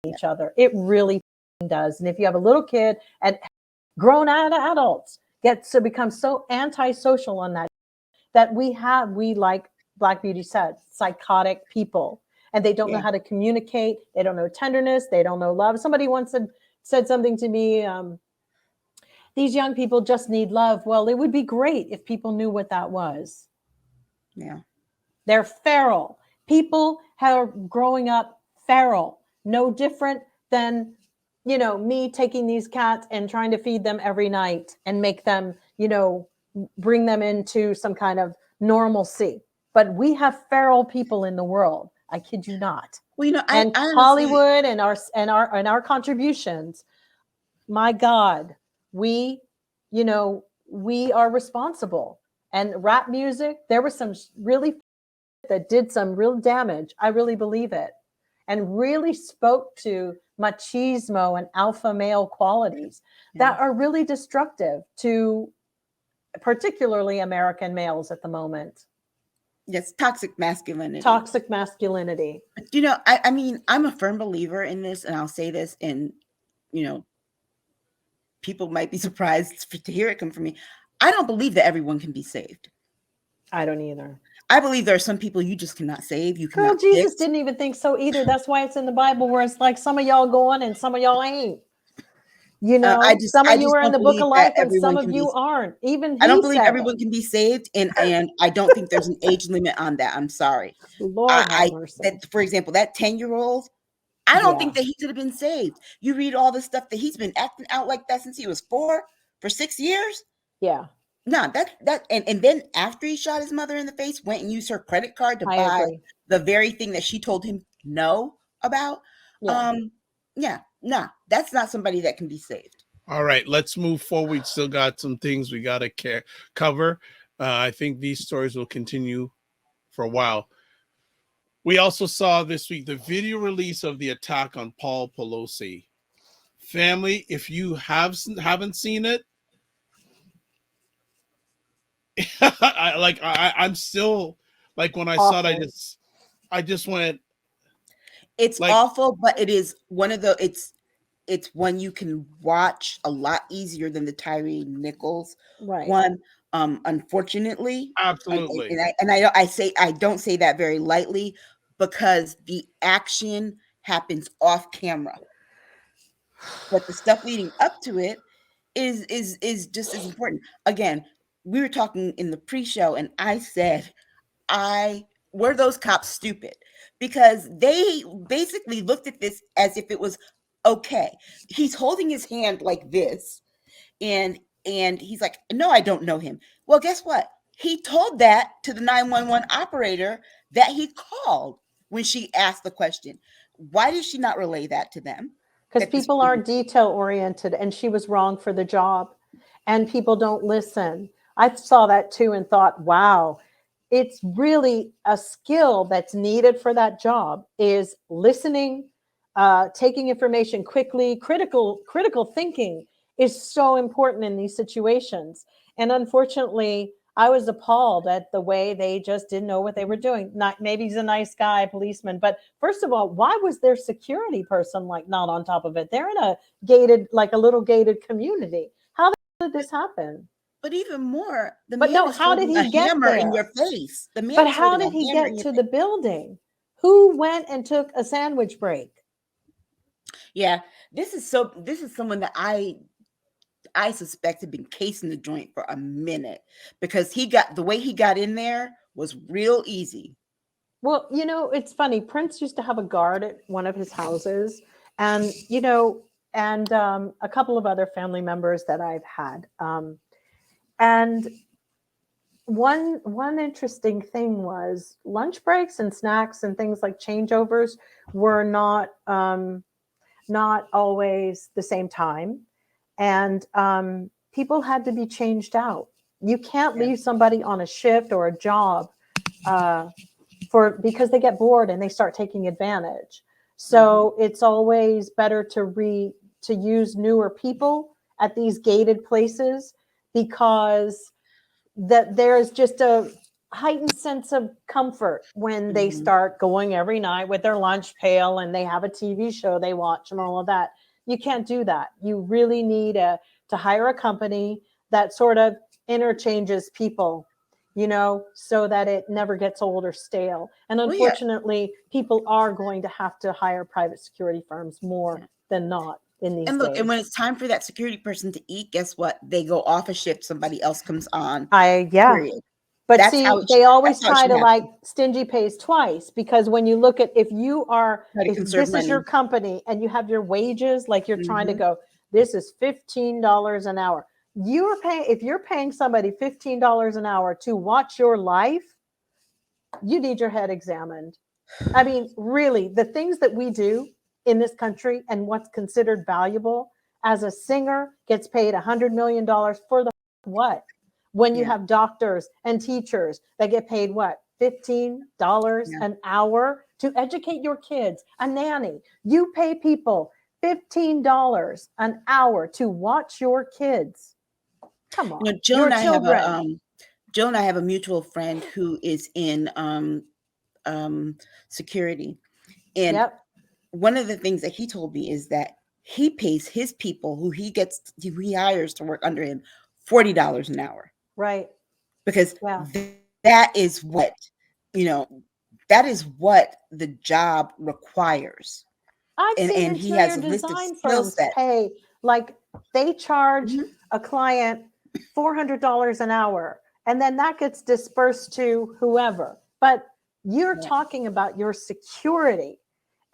each other. It really does. And if you have a little kid and grown adults get to become so antisocial on that we like Black Beauty said, psychotic people, and they don't know how to communicate. They don't know tenderness. They don't know love. Somebody once said something to me, these young people just need love. Well, it would be great if people knew what that was. Yeah. They're feral. People are growing up feral, no different than, me taking these cats and trying to feed them every night and make them, bring them into some kind of normalcy. But we have feral people in the world. I kid you not. Well, I honestly, Hollywood and our contributions, my God, we are responsible. And rap music, there was some really that did some real damage. I really believe it. And really spoke to machismo and alpha male qualities that are really destructive to particularly American males at the moment. Yes, toxic masculinity. Toxic masculinity. I mean, I'm a firm believer in this, and I'll say this, and people might be surprised to hear it come from me. I don't believe that everyone can be saved. I don't either. I believe there are some people you just cannot save. You cannot. Girl, Jesus didn't even think so either. That's why it's in the Bible, where it's like some of y'all go on and some of y'all ain't. Some of you are in the book of life and some of you aren't. Even I don't believe everyone can be saved, and I don't think there's an age limit on that. I'm sorry. Lord have mercy. For example, that 10-year-old, I don't think that he should have been saved. You read all the stuff that he's been acting out like that since he was 4 for 6 years. Yeah. No, and then after he shot his mother in the face, went and used her credit card to buy the very thing that she told him no about. No, that's not somebody that can be saved. All right, let's move forward. We still got some things we got to cover. I think these stories will continue for a while. We also saw this week the video release of the attack on Paul Pelosi. Family, if you haven't seen it, I'm still like, when I saw it, I just went. It's awful, but it is one of the it's one you can watch a lot easier than the Tyre Nichols one. Unfortunately, absolutely, I don't say that very lightly, because the action happens off camera, but the stuff leading up to it is just as important. Again, we were talking in the pre-show, and I said, were those cops stupid? Because they basically looked at this as if it was okay. He's holding his hand like this, and he's like, no, I don't know him. Well, guess what? He told that to the 911 operator that he called when she asked the question. Why did she not relay that to them? Because people are detail oriented, and she was wrong for the job, and people don't listen. I saw that too and thought, wow, it's really a skill that's needed for that job, is listening, taking information quickly. Critical thinking is so important in these situations. And unfortunately, I was appalled at the way they just didn't know what they were doing. Maybe he's a nice guy, policeman, but first of all, why was their security person not on top of it? They're in a little gated community. How did this happen? But even more, how did he get there? In your face. But how did he get to the building? Who went and took a sandwich break? Yeah, this is someone that I suspect had been casing the joint for a minute, because the way he got in there was real easy. Well, it's funny. Prince used to have a guard at one of his houses, and a couple of other family members that I've had. And one interesting thing was lunch breaks and snacks and things like changeovers were not always the same time, and people had to be changed out. You can't leave somebody on a shift or a job because they get bored and they start taking advantage. So it's always better to use newer people at these gated places, because that there's just a heightened sense of comfort when they start going every night with their lunch pail and they have a TV show they watch and all of that. You can't do that. You really need to hire a company that sort of interchanges people, so that it never gets old or stale. And unfortunately, people are going to have to hire private security firms more than not in these days. And when it's time for that security person to eat, guess what? They go off a shift. Somebody else comes on. Period. But That's see, how they always that's how it try should to happen. like stingy pays twice, because when you look at, if this is money. your company and you have your wages, like you're trying to go, this is $15 an hour. If you're paying somebody $15 an hour to watch your life, you need your head examined. I mean, really, the things that we do in this country and what's considered valuable, as a singer gets paid $100 million for the what? When you have doctors and teachers that get paid what? $15 an hour to educate your kids, a nanny. You pay people $15 an hour to watch your kids. Come on. Jill and I have a mutual friend who is in security. And one of the things that he told me is that he pays his people who he hires to work under him $40 an hour. Right. Because that is what, that is what the job requires. And he has a list of skill sets. Hey, like they charge a client $400 an hour, and then that gets dispersed to whoever. But you're talking about your security.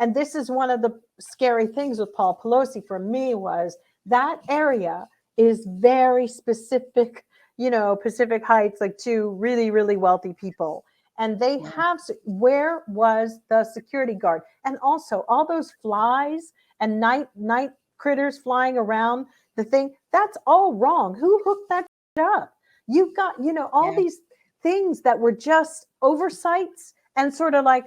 And this is one of the scary things with Paul Pelosi for me, was that area is very specific, Pacific Heights, like to really, really wealthy people. And they have, where was the security guard? And also all those flies and night critters flying around the thing, that's all wrong. Who hooked that up? You've got, all these things that were just oversights and sort of like,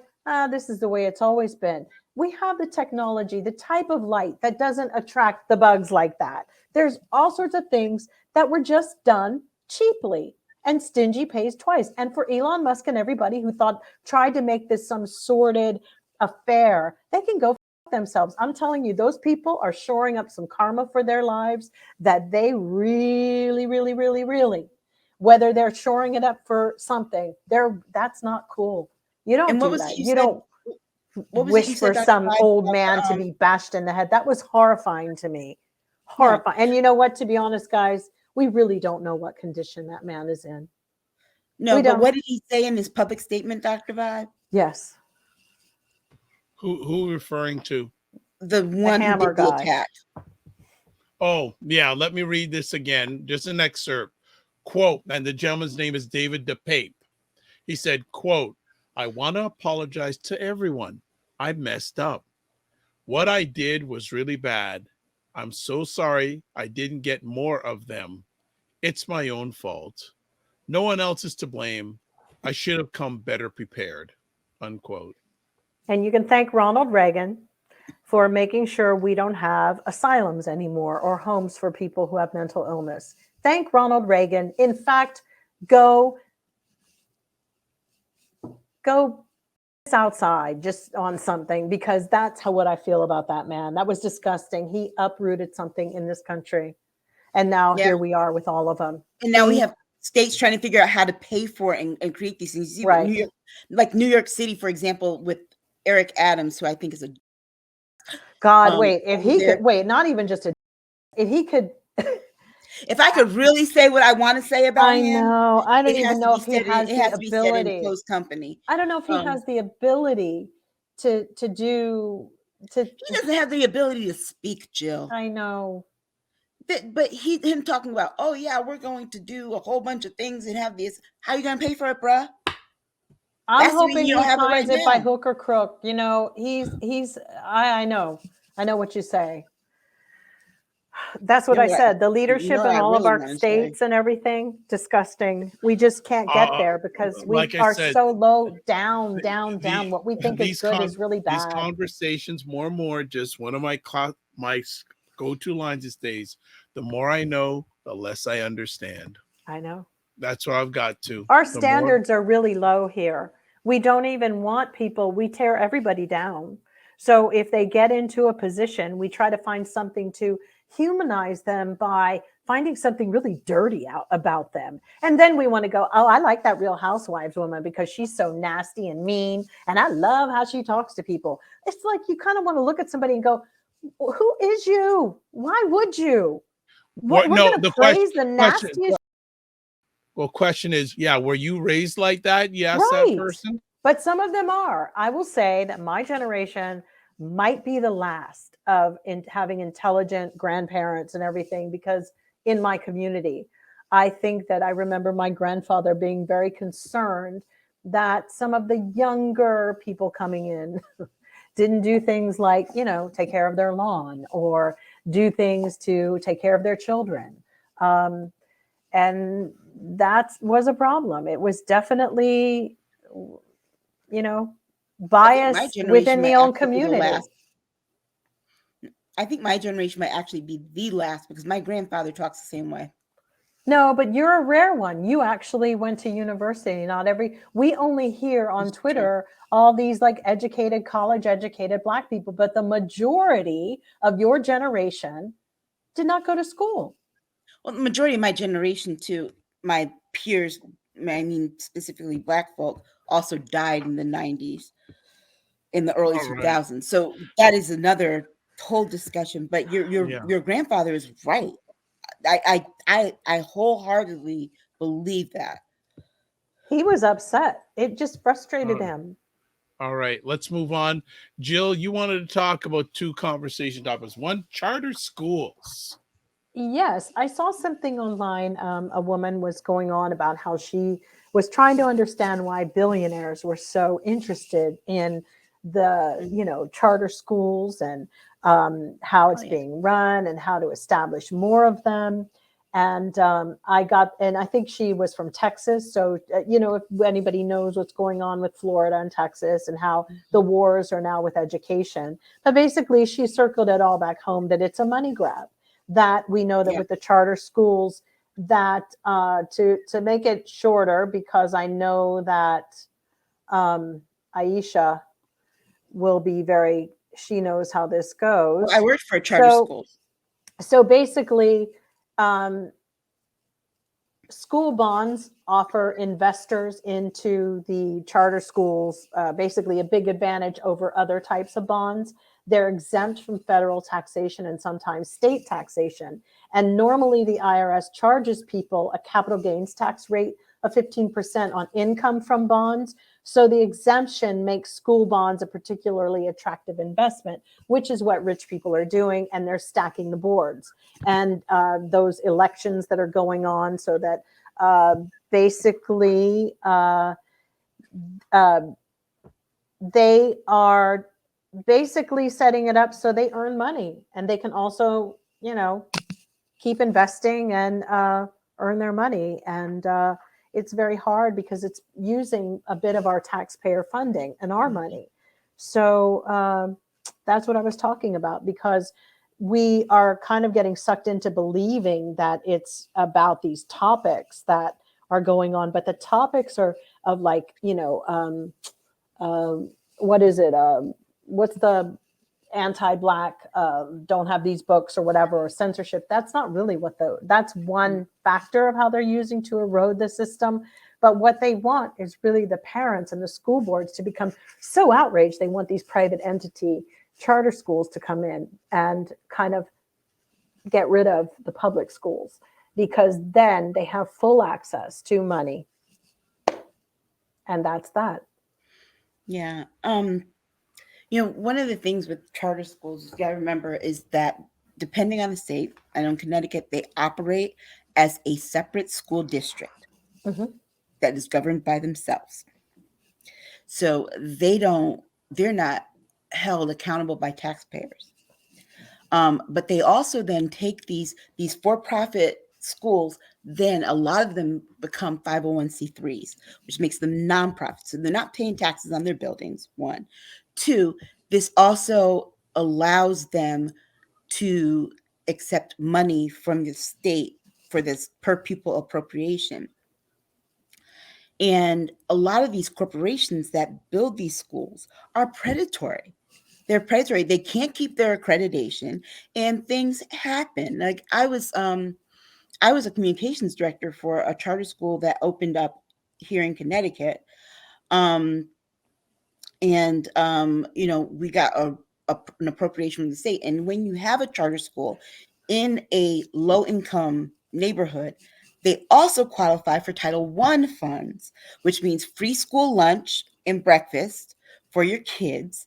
this is the way it's always been. We have the technology, the type of light that doesn't attract the bugs like that. There's all sorts of things that were just done cheaply, and stingy pays twice. And for Elon Musk and everybody who tried to make this some sordid affair, they can go f themselves. I'm telling you, those people are shoring up some karma for their lives that they really, really, really, really, whether they're shoring it up for something, that's not cool. You don't do that. You don't wish for some old man to be bashed in the head. That was horrifying to me. Horrifying. And you know what, to be honest, guys, we really don't know what condition that man is in. No, but what did he say in his public statement, Dr. Vibe? Yes. Who referring to? The one who did the attack. Oh, yeah. Let me read this again. Just an excerpt. Quote, and the gentleman's name is David DePape. He said, quote, I want to apologize to everyone. I messed up. What I did was really bad. I'm so sorry I didn't get more of them. It's my own fault. No one else is to blame. I should have come better prepared, unquote. And you can thank Ronald Reagan for making sure we don't have asylums anymore or homes for people who have mental illness. Thank Ronald Reagan. In fact, go outside just on something, because that's what I feel about that man. That was disgusting. He uprooted something in this country. And now here we are with all of them. And now we have states trying to figure out how to pay for it and create these things. You see, New York City, for example, with Eric Adams, who I think is a God. If he could not even just if he could. If I could really say what I want to say about him, I don't even know if he has the ability. Closed company. I don't know if he has the ability to do. He doesn't have the ability to speak, Jill. I know. but him talking about, oh yeah, we're going to do a whole bunch of things and have this. How you gonna pay for it, bruh? I'm That's the reason hoping you he don't have it right finds it by now. hook or crook. You know, I know what you say. That's what You I know said. The you know leadership what in I all of really our want to say. states and everything, disgusting. We just can't get there because we Like I are said, so low down. What we think is good is really these bad. conversations, more and more, just one of my go-to lines these days. The more I know, the less I understand. I know. That's what I've got to. Our The more, standards are really low here. We don't even want people, we tear everybody down. So if they get into a position, we try to find something to humanize them by finding something really dirty out about them. And then we want to go, oh, I like that Real Housewives woman because she's so nasty and mean. And I love how she talks to people. It's like you kind of want to look at somebody and go, who is you? Why would you? what? We're No, going to the praise the question. nastiest. Well, question is, yeah, were you raised like that? Yes, that Right. person. But some of them are. I will say that my generation might be the last of having intelligent grandparents and everything, because in my community, I think that I remember my grandfather being very concerned that some of the younger people coming in didn't do things like, take care of their lawn or do things to take care of their children. And that was a problem. It was definitely, I think my bias generation within the might own actually be the community. last. I think my generation might actually be the last because my grandfather talks the same way. No, but you're a rare one. You actually went to university. We only hear on Twitter all these like educated, college educated Black people, but the majority of your generation did not go to school. Well, the majority of my generation, too, my peers, I mean, specifically Black folk, also died in the 90s, in the early 2000s. So that is another whole discussion. But your grandfather is right. I wholeheartedly believe that. He was upset. It just frustrated him. All right, let's move on. Jill, you wanted to talk about two conversation topics. One, charter schools. Yes, I saw something online. A woman was going on about how she was trying to understand why billionaires were so interested in the charter schools and how it's being run and how to establish more of them. And I think she was from Texas. So, if anybody knows what's going on with Florida and Texas and how the wars are now with education, but basically she circled it all back home that it's a money grab. That we know that with the charter schools, that to make it shorter, because I know that Aisha will be she knows how this goes. Well, I worked for a charter school. So basically, school bonds offer investors into the charter schools basically a big advantage over other types of bonds. They're exempt from federal taxation and sometimes state taxation. And normally the IRS charges people a capital gains tax rate of 15% on income from bonds. So the exemption makes school bonds a particularly attractive investment, which is what rich people are doing. And they're stacking the boards. And those elections that are going on, so that basically they are basically setting it up so they earn money, and they can also, keep investing and earn their money. And it's very hard because it's using a bit of our taxpayer funding and our money. So that's what I was talking about, because we are kind of getting sucked into believing that it's about these topics that are going on, but the topics are of like, what is it? What's the anti-Black, don't have these books or whatever, or censorship? That's not really that's one factor of how they're using to erode the system. But what they want is really the parents and the school boards to become so outraged. They want these private entity charter schools to come in and kind of get rid of the public schools, because then they have full access to money. And that's that. Yeah. One of the things with charter schools you got to remember is that depending on the state, I know in Connecticut, they operate as a separate school district that is governed by themselves. So they're not held accountable by taxpayers. But they also then take these for-profit schools, then a lot of them become 501c3s, which makes them nonprofits. So they're not paying taxes on their buildings, one. Two, this also allows them to accept money from the state for this per pupil appropriation. And a lot of these corporations that build these schools are predatory. They're predatory. They can't keep their accreditation, and things happen. Like I was a communications director for a charter school that opened up here in Connecticut. We got an appropriation from the state. And when you have a charter school in a low income neighborhood, they also qualify for Title I funds, which means free school lunch and breakfast for your kids,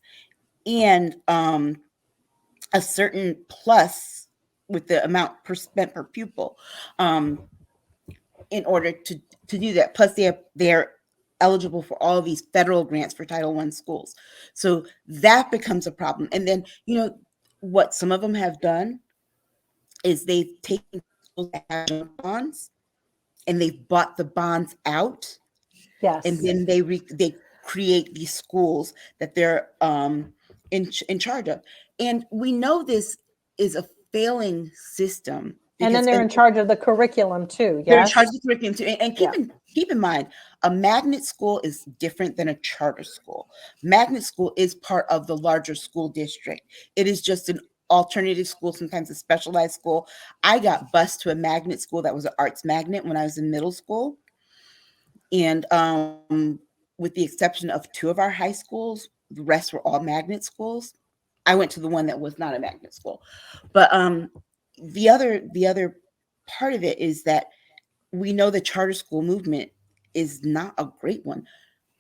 and a certain plus with the amount spent per pupil in order to do that. Plus, they're eligible for all of these federal grants for Title I schools. So that becomes a problem. And then, what some of them have done is they've taken schools that have junk bonds and they've bought the bonds out. Yes. And then they create these schools that they're in charge of. And we know this is a failing system. And then they're in charge of the curriculum too. Yes? They're in charge of the curriculum too. And keep in mind, a magnet school is different than a charter school. Magnet school is part of the larger school district. It is just an alternative school, sometimes a specialized school. I got bused to a magnet school that was an arts magnet when I was in middle school. And with the exception of 2 of our high schools, the rest were all magnet schools. I went to the one that was not a magnet school. But the other part of it is that we know the charter school movement is not a great one.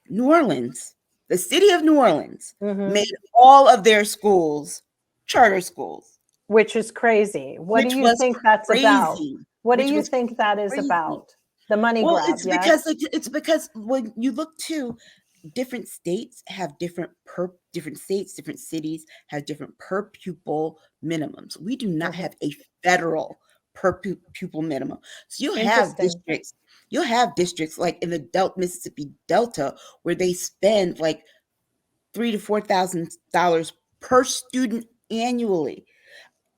New Orleans, the city of New Orleans, made all of their schools charter schools. Which is crazy. What do you think that's about? What do you think that is about? The money grab, it's because when you look to different states have different cities have different per pupil minimums. We do not have a federal per pupil minimum. So you'll have districts like in the Mississippi Delta where they spend like $3,000 to $4,000 per student annually.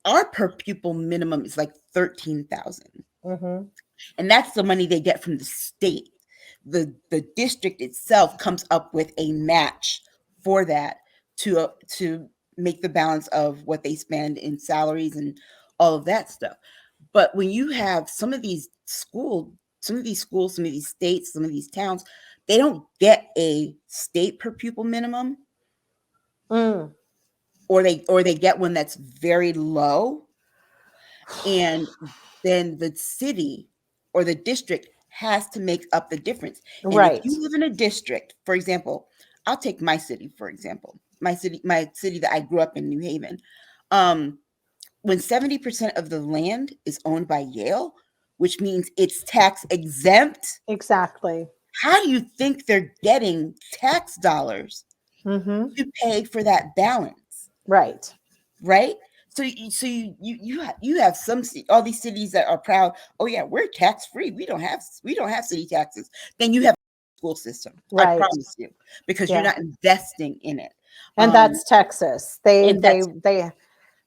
Our per pupil minimum is like $13,000. And that's the money they get from the state. The district itself comes up with a match for that to make the balance of what they spend in salaries and all of that stuff. But when you have some of these schools, some of these states, some of these towns, they don't get a state per pupil minimum, or they get one that's very low, and then the city or the district has to make up the difference. And if you live in a district, for example, I'll take my city, for example, my city that I grew up in, New Haven. When 70% of the land is owned by Yale, which means it's tax exempt. Exactly. How do you think they're getting tax dollars to pay for that balance? Right. So you have all these cities that are proud. Oh yeah, we're tax free. We don't have city taxes. Then you have a school system. Right. I promise you, because you're not investing in it. And that's Texas.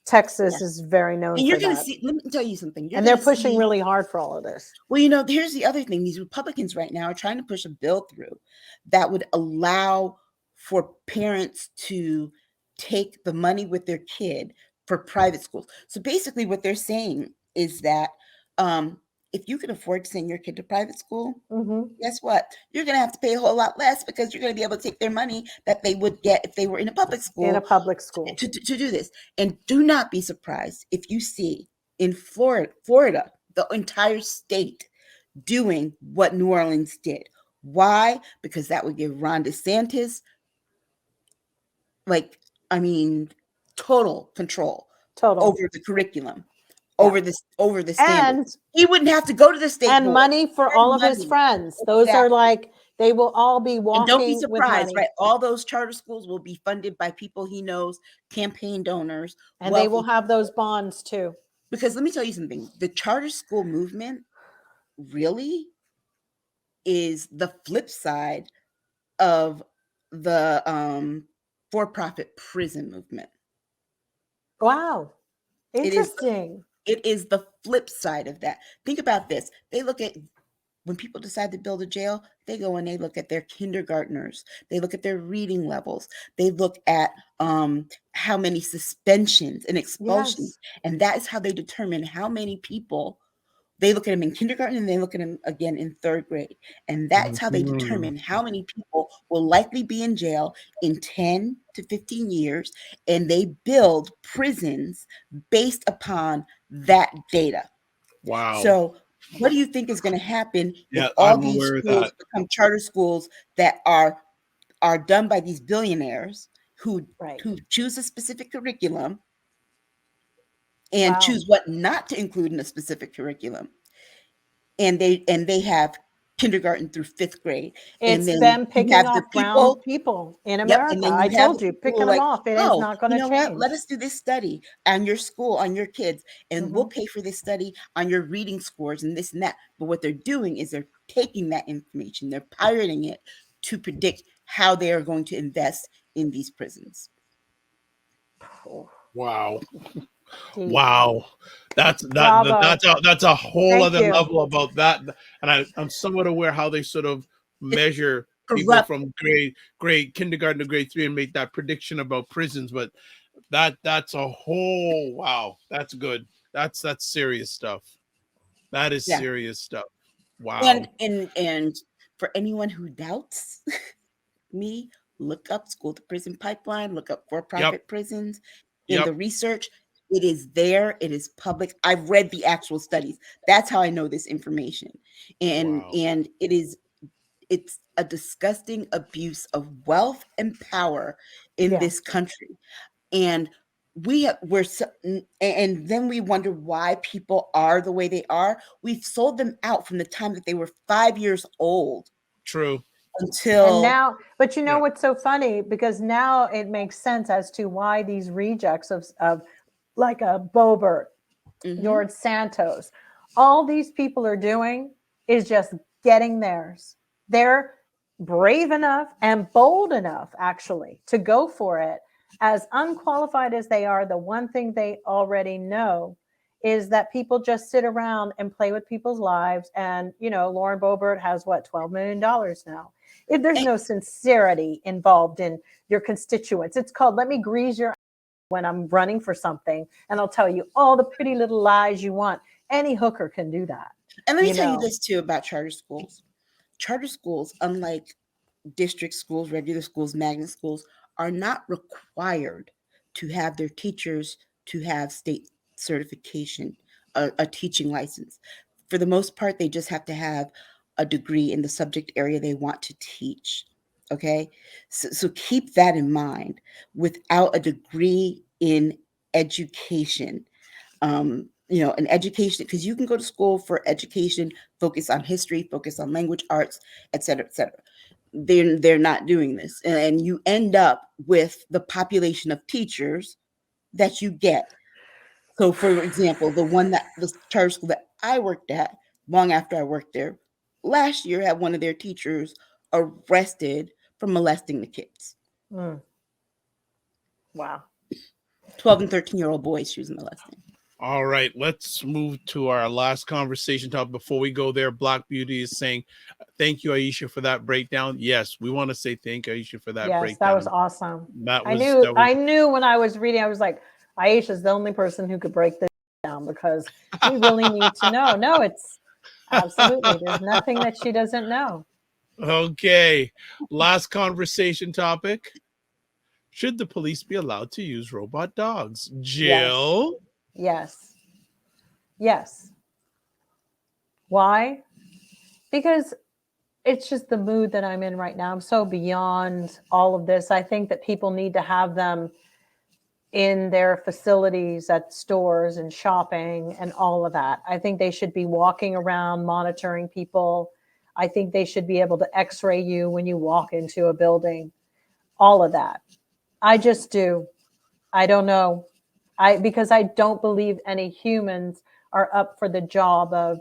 Texas is very known. And you're going to see. Let me tell you something. And they're pushing really hard for all of this. Well, here's the other thing. These Republicans right now are trying to push a bill through that would allow for parents to take the money with their kid for private schools. So basically what they're saying is that if you can afford to send your kid to private school, guess what? You're going to have to pay a whole lot less because you're going to be able to take their money that they would get if they were in a public school. To do this. And do not be surprised if you see in Florida, the entire state doing what New Orleans did. Why? Because that would give Ron DeSantis total control Totally. over the curriculum, Yeah. over the standards. And He wouldn't have to go to the state and board. money for all of his Money. friends. Those are Exactly. like, they will all be And don't be walking with surprised, money. right? All those charter schools will be funded by people he knows, campaign donors, And they will wealthy have those people. bonds too. Because let me tell you something, the charter school movement really is the flip side of the for-profit prison movement. Wow. It is Interesting. It is the flip side of that. Think about this. They look at, when people decide to build a jail, they go and they look at their kindergartners. They look at their reading levels. They look at how many suspensions and expulsions. Yes. And that is how they determine how many people. They look at them in kindergarten and they look at them again in third grade. And that's how they determine how many people will likely be in jail in 10 to 15 years. And they build prisons based upon that data. Wow. So what do you think is going to happen Yeah, if all I'm these aware of schools that. become charter schools that are done by these billionaires who Right. choose a specific curriculum and Wow. choose what not to include in a specific curriculum, and they have kindergarten through fifth grade, It's and then them you picking have off the brown people. people in Yep, America. and then I you have told you, the people picking them like, off. It is oh, not going you to know what? change. Let us do this study on your school, on your kids, and we'll Mhm. pay for this study on your reading scores and this and that. But what they're doing is they're taking that information, they're pirating it to predict how they are going to invest in these prisons. Oh, Wow. deep. Wow. That's Bravo. that's a whole Thank other you. level about that. And I'm somewhat aware how they sort of measure people Corrupt. from grade kindergarten to grade 3 and make that prediction about prisons. But that's a whole wow. That's good. That's serious stuff. That is Yeah. serious stuff. Wow. And for anyone who doubts me, look up school to prison pipeline, look up for-profit prisons in the research. It is there. It is public. I've read the actual studies. That's how I know this information. And Wow. and it's a disgusting abuse of wealth and power in Yeah. this country. And and then we wonder why people are the way they are. We've sold them out from the time that they were 5 years old True. until And now, but you know Yeah. what's so funny? Because now it makes sense as to why these rejects of like a Bobert, Mhm. George Santos, all these people are doing is just getting theirs. They're brave enough and bold enough, actually, to go for it. As unqualified as they are, the one thing they already know is that people just sit around and play with people's lives. And, you know, Lauren Boebert has what, $12 million now. If there's no sincerity involved in your constituents, it's called let me grease your when I'm running for something, and I'll tell you all the pretty little lies you want. Any hooker can do that. And let me you tell you know. this too about charter schools. Charter schools, unlike district schools, regular schools, magnet schools, are not required to have their teachers to have state certification, a teaching license. For the most part, they just have to have a degree in the subject area they want to teach. Okay, so keep that in mind. Without a degree in education, you know, an education, because you can go to school for education, focus on history, focus on language arts, et cetera, et cetera. They're not doing this, and you end up with the population of teachers that you get. So, for example, the charter school that I worked at, long after I worked there, last year had one of their teachers arrested for molesting the kids. Mm. Wow. 12 and 13-year-old boys she was molesting. All right, let's move to our last conversation topic. Before we go there, Black Beauty is saying, thank you, Aisha, for that breakdown. Yes, we want to say thank you, Aisha, for that Yes, breakdown. that was awesome. That I was knew when I was reading, I was like, Aisha's the only person who could break this down because we really need to know. No, it's absolutely. There's nothing that she doesn't know. Okay, last conversation topic. Should the police be allowed to use robot dogs? Jill? Yes. Yes. Why? Because it's just the mood that I'm in right now. I'm so beyond all of this. I think that people need to have them in their facilities at stores and shopping and all of that. I think they should be walking around monitoring people. I think they should be able to x-ray you when you walk into a building. All of that. I just do. I don't know. Because I don't believe any humans are up for the job of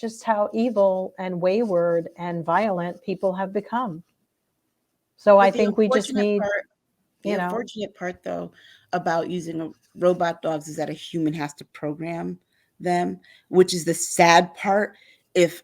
just how evil and wayward and violent people have become. So I think we just need, the unfortunate part, though, about using robot dogs is that a human has to program them, which is the sad part. If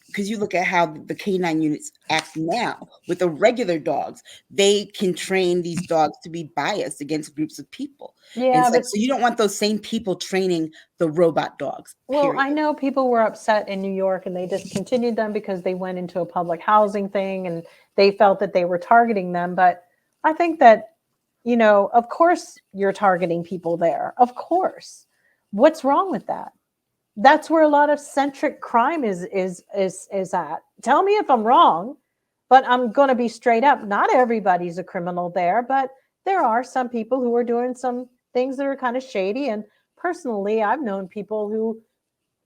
because you look at how the canine units act now with the regular dogs, they can train these dogs to be biased against groups of people. Yeah, so you don't want those same people training the robot dogs. Well, period. I know people were upset in New York and they discontinued them because they went into a public housing thing and they felt that they were targeting them. But I think that, of course you're targeting people there. Of course. What's wrong with that? That's where a lot of centric crime is at. Tell me if I'm wrong, but I'm going to be straight up. Not everybody's a criminal there, but there are some people who are doing some things that are kind of shady. And personally, I've known people who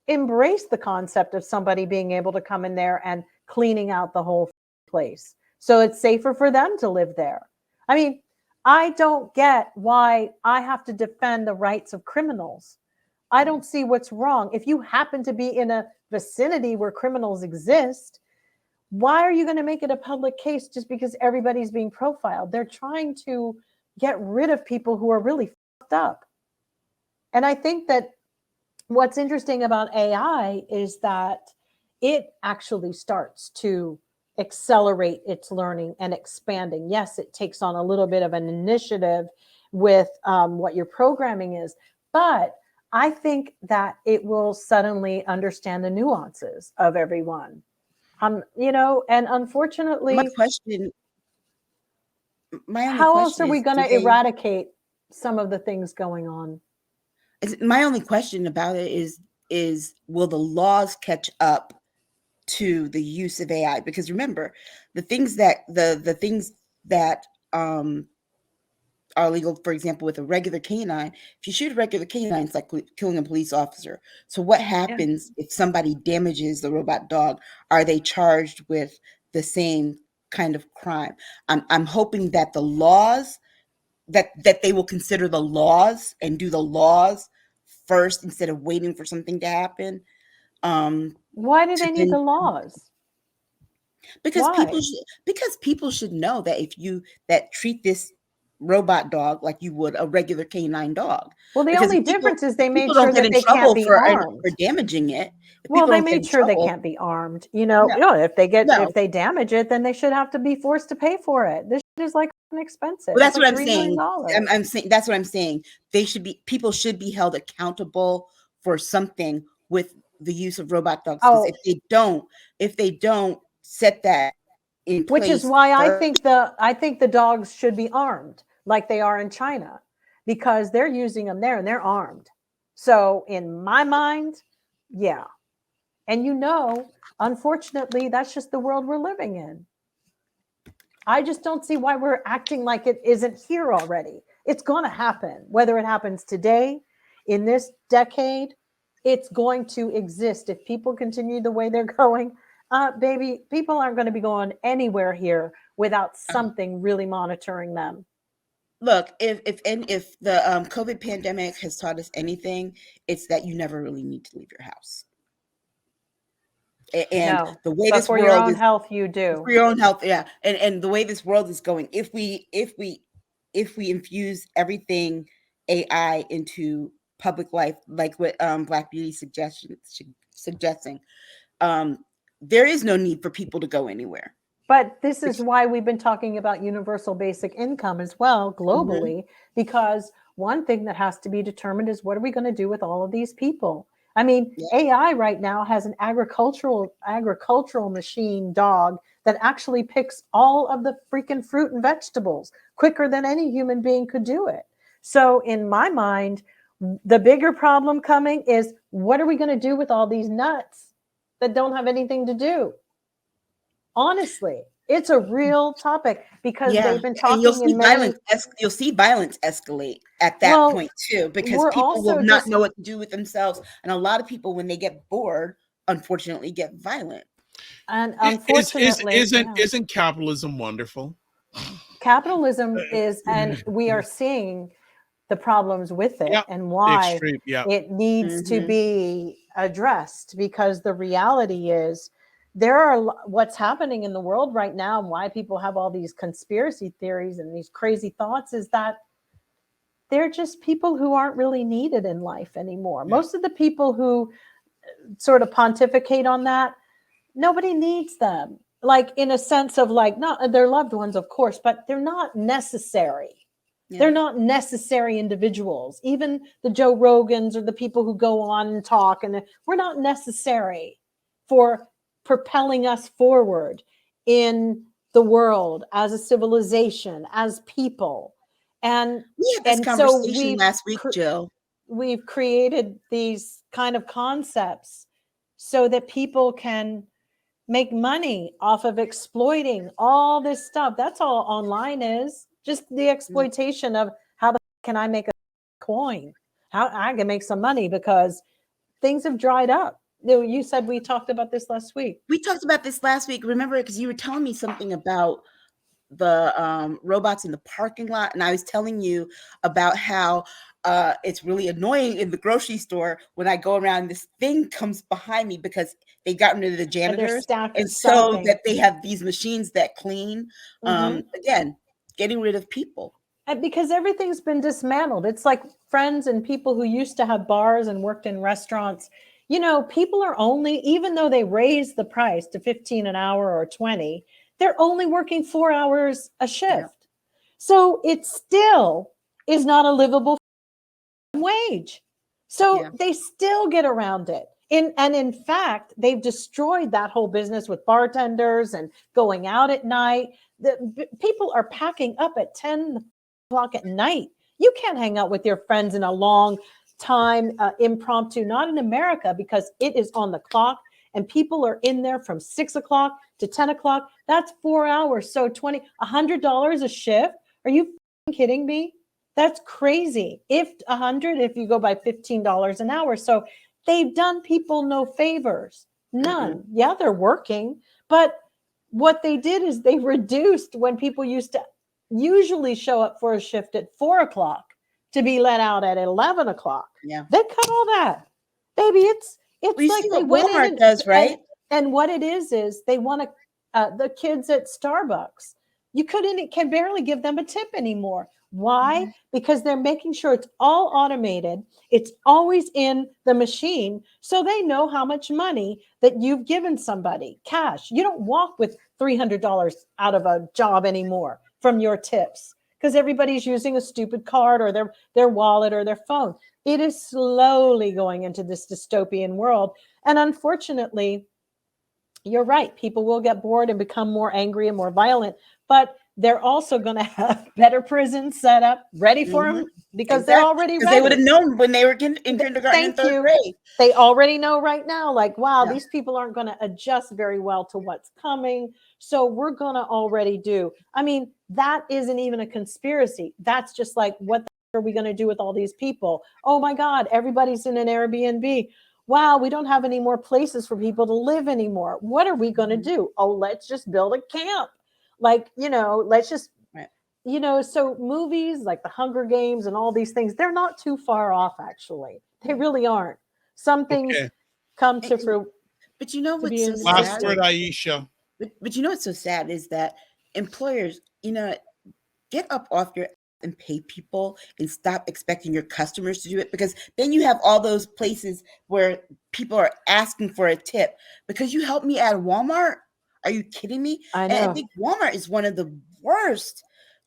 embrace the concept of somebody being able to come in there and cleaning out the whole place. So it's safer for them to live there. I mean, I don't get why I have to defend the rights of criminals. I don't see what's wrong. If you happen to be in a vicinity where criminals exist, why are you going to make it a public case just because everybody's being profiled? They're trying to get rid of people who are really fucked up. And I think that what's interesting about AI is that it actually starts to accelerate its learning and expanding. Yes, it takes on a little bit of an initiative with what your programming is, but I think that it will suddenly understand the nuances of everyone. And unfortunately, how else are we going to eradicate some of the things going on? My only question about it is will the laws catch up to the use of AI? Because remember, the things that are legal, for example, with a regular canine, if you shoot a regular canine, it's like killing a police officer. So what happens if somebody damages the robot dog? Are they charged with the same kind of crime? I'm hoping that the laws, that they will consider the laws and do the laws first instead of waiting for something to happen. Why do they need the laws? Because people should know that if you treat this robot dog like you would a regular canine dog. Well, the only difference is they made sure that they can't be armed for damaging it. Well, they made sure they can't be armed. If they damage it, then they should have to be forced to pay for it. This is like expensive. Well, that's what I'm saying. I'm saying that's what I'm saying. People should be held accountable for something with the use of robot dogs. Because if they don't set that in place, which is why I think the dogs should be armed like they are in China, because they're using them there and they're armed. So in my mind, yeah. And unfortunately, that's just the world we're living in. I just don't see why we're acting like it isn't here already. It's going to happen. Whether it happens today, in this decade, it's going to exist. If people continue the way they're going, baby, people aren't going to be going anywhere here without something really monitoring them. Look, if the COVID pandemic has taught us anything, it's that you never really need to leave your house. And the way this world for your own health, you do. For your own health, yeah. And the way this world is going, if we infuse everything AI into public life, like what Black Beauty suggesting, there is no need for people to go anywhere. But this is why we've been talking about universal basic income as well globally, because one thing that has to be determined is what are we going to do with all of these people? I mean, AI right now has an agricultural machine dog that actually picks all of the freaking fruit and vegetables quicker than any human being could do it. So in my mind, the bigger problem coming is what are we going to do with all these nuts that don't have anything to do? Honestly, It's a real topic because they've been talking and you'll see in many. you'll see violence escalate at that Well, point too, because we're people will also not just know what to do with themselves, and a lot of people, when they get bored, unfortunately, get violent. and unfortunately, Isn't capitalism wonderful? capitalism is, and we are seeing the problems with it Yeah, and the why extreme. Yeah, it needs to Mhm. be addressed, because the reality is there are what's happening in the world right now and why people have all these conspiracy theories and these crazy thoughts is that they're just people who aren't really needed in life anymore. Yeah. Most of the people who sort of pontificate on that, nobody needs them. Like in a sense of like, not their loved ones, of course, but they're not necessary. Yeah. They're not necessary individuals. Even the Joe Rogans or the people who go on and talk, and we're not necessary for propelling us forward in the world as a civilization, as people. And We had this so conversation last week, Jill. we've created these kind of concepts so that people can make money off of exploiting all this stuff. That's all online is, just the exploitation of how the can I make a coin, how I can make some money, because things have dried up. You said we talked about this last week. We talked about this last week, remember, because you were telling me something about the robots in the parking lot, and I was telling you about how it's really annoying in the grocery store when I go around, this thing comes behind me because they've gotten rid of the janitors, and so that they have these machines that clean. Again, getting rid of people. And because everything's been dismantled. It's like friends and people who used to have bars and worked in restaurants. You know, people are only, even though they raised the price to 15 an hour or 20, they're only working 4 hours a shift. Yeah. So it still is not a livable wage. So they still get around it. And in fact, they've destroyed that whole business with bartenders and going out at night. People are packing up at 10 o'clock at night. You can't hang out with your friends in a long time impromptu, not in America, because it is on the clock and people are in there from 6 o'clock to 10 o'clock. That's 4 hours. So $100 a shift. Are you kidding me? That's crazy. If you go by $15 an hour. So they've done people no favors. None. Yeah, they're working. But what they did is they reduced when people used to usually show up for a shift at 4 o'clock to be let out at 11 o'clock. Yeah. They cut all that. Baby, it's like they went in and, does, right? And what it is they want to, the kids at Starbucks, you can barely give them a tip anymore. Why? Because they're making sure it's all automated. It's always in the machine. So they know how much money that you've given somebody, cash. You don't walk with $300 out of a job anymore from your tips, because everybody's using a stupid card or their wallet or their phone. It is slowly going into this dystopian world. And unfortunately, you're right. People will get bored and become more angry and more violent, but they're also going to have better prisons set up ready for them because they're already ready. They would have known when they were in kindergarten and third grade. They already know right now, like, wow, these people aren't going to adjust very well to what's coming. So we're going to already do. I mean, that isn't even a conspiracy. That's just like, what are we going to do with all these people? Oh my God, everybody's in an Airbnb. Wow, we don't have any more places for people to live anymore. What are we going to do? Oh, let's just build a camp. Like, let's just, so movies like The Hunger Games and all these things, they're not too far off, actually. They really aren't. Some things come to fruit. But you know what's so sad? Last word, Aisha. But you know what's so sad is that employers, get up off your and pay people and stop expecting your customers to do it, because then you have all those places where people are asking for a tip because you helped me at Walmart. Are you kidding me? I know. And I think Walmart is one of the worst.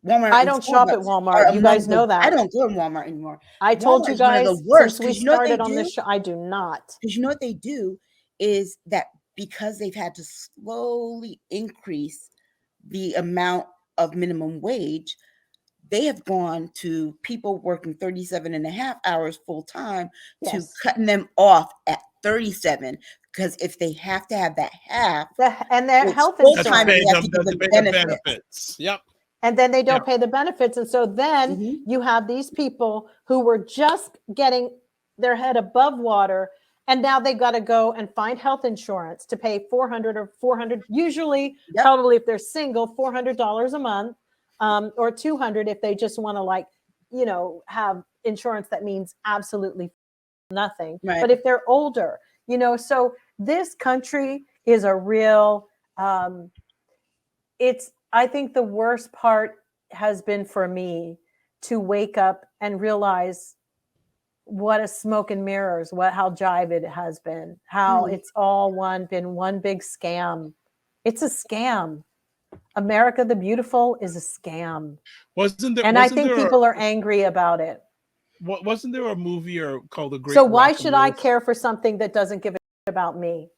Walmart. I don't shop at Walmart. You guys know that. I don't go to Walmart anymore. I told you guys one of the worst, since we started on this show. I do not. Because you know what they do is that because they've had to slowly increase the amount of minimum wage, they have gone to people working 37 and a half hours full time to cutting them off at 37, because if they have to have that half, And their it's health full That's insurance. time, pay they have them to give to them pay the benefits. benefits. Yep. And then they don't Yeah. pay the benefits. And so then Mhm. you have these people who were just getting their head above water. And now they've got to go and find health insurance to pay $400 or $400, usually, Yep. probably if they're single, $400 a month, or $200 if they just want to, like, you know, have insurance that means absolutely nothing. Right. But if they're older, you know, so this country is a real, I think the worst part has been for me to wake up and realize what a smoke and mirrors, how jive it has been, how it's all been one big scam. It's a scam. America the Beautiful is a scam. And I think people are angry about it. Wasn't there a movie called The Great So why Rock and should I Roll- care for something that doesn't give a shit about me?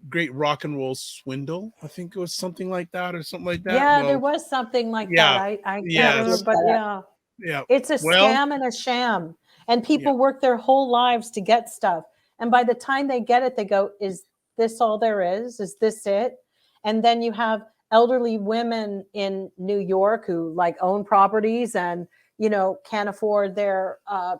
Great Rock and Roll Swindle? I think it was something like that or something like that. Yeah, Well, there was something like yeah, that. I can't yes. remember, but yeah. Yeah. It's a Well, scam and a sham. And people work their whole lives to get stuff. And by the time they get it, they go, is this all there is? Is this it? And then you have elderly women in New York who like own properties and, you know, can't afford their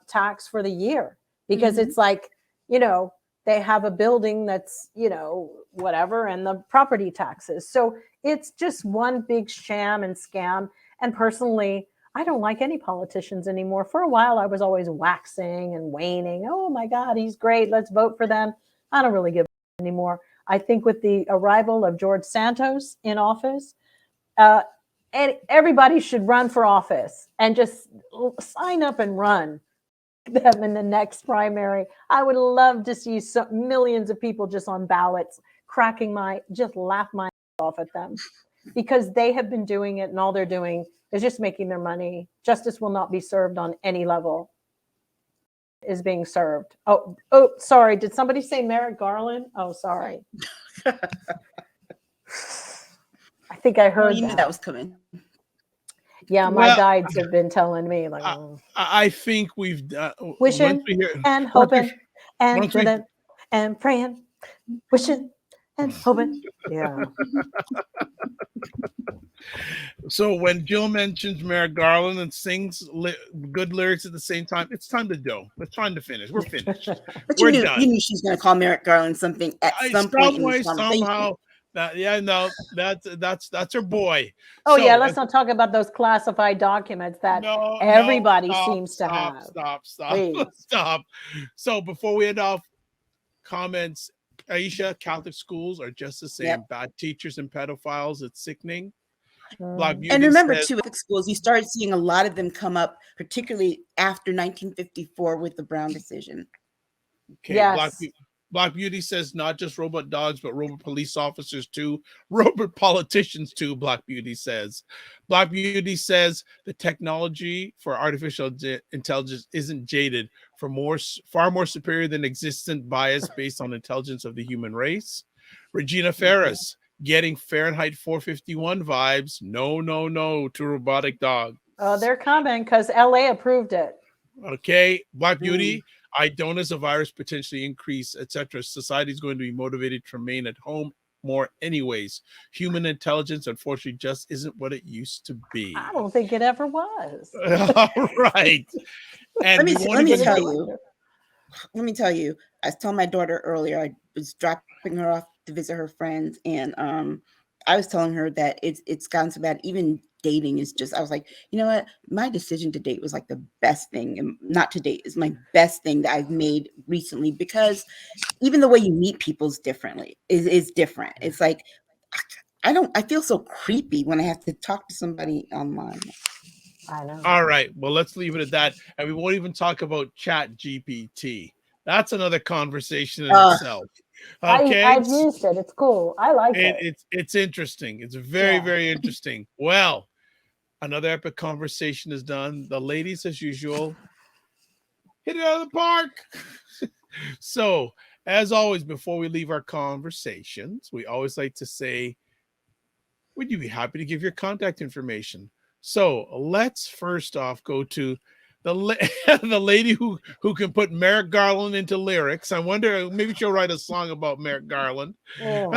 tax for the year because it's like, you know, they have a building that's, you know, whatever, and the property taxes. So it's just one big sham and scam. And personally, I don't like any politicians anymore. For a while, I was always waxing and waning. Oh my God, he's great. Let's vote for them. I don't really give a anymore. I think with the arrival of George Santos in office, and everybody should run for office and just sign up and run them in the next primary. I would love to see millions of people just on ballots just laugh my off at them because they have been doing it and all they're doing is just making their money. Justice will not be served on any level. Is being served. Oh, sorry. Did somebody say Merrick Garland? Oh, sorry. I think I heard You knew that was coming. Yeah, my guides have been telling me, like, I think we've wishing and hoping and drilling and praying, wishing and hoping. Yeah. So when Jill mentions Merrick Garland and sings good lyrics at the same time, it's time to go. It's time to finish. We're finished. But We're you done. knew she was going to call Merrick Garland something at some point in this conversation. Somehow. That's her boy. Oh, so, yeah, let's not talk about those classified documents that everybody seems to have. Stop. So before we end off, comments, Aisha, Catholic schools are just the same. Yep. Bad teachers and pedophiles. It's sickening. And remember, too, Catholic schools, you started seeing a lot of them come up, particularly after 1954 with the Brown decision. Okay, yes. Black Beauty says not just robot dogs, but robot police officers too. Robot politicians too, Black Beauty says. Black Beauty says the technology for artificial intelligence isn't jaded, far more superior than existent bias based on intelligence of the human race. Regina Ferris, getting Fahrenheit 451 vibes. No to robotic dog. Oh, they're coming because LA approved it. Okay, Black Beauty. I don't as a virus potentially increase, etc. Society is going to be motivated to remain at home more anyways. Human intelligence, unfortunately, just isn't what it used to be. I don't think it ever was. All right. And let me tell you, I told my daughter earlier, I was dropping her off to visit her friends, and I was telling her that it's gotten so bad, even dating is just, I was like, you know what, my decision to date was like the best thing, and not to date is my best thing that I've made recently, because even the way you meet people is different. It's like, I feel so creepy when I have to talk to somebody online. I know. All right, well, let's leave it at that, and we won't even talk about Chat GPT. That's another conversation in itself. Okay, I've used it. It's cool. I like it. It's interesting. It's very, very interesting. Well, another epic conversation is done. The ladies, as usual, hit it out of the park. So, as always, before we leave our conversations, we always like to say, would you be happy to give your contact information? So let's first off go to the lady who can put Merrick Garland into lyrics. I wonder, maybe she'll write a song about Merrick Garland. Oh,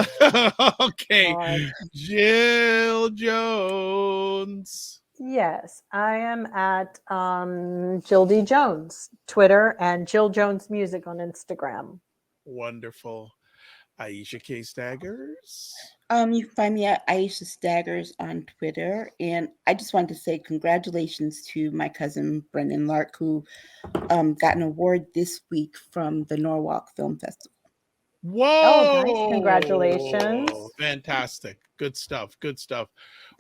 Okay, God. Jill Jones. Yes, I am at Jill D. Jones, Twitter, and Jill Jones Music on Instagram. Wonderful. Aisha K. Staggers. You can find me at Aisha Staggers on Twitter. And I just wanted to say congratulations to my cousin Brendan Lark, who got an award this week from the Norwalk Film Festival. Whoa! Oh, nice. Congratulations. Fantastic. Good stuff. Good stuff.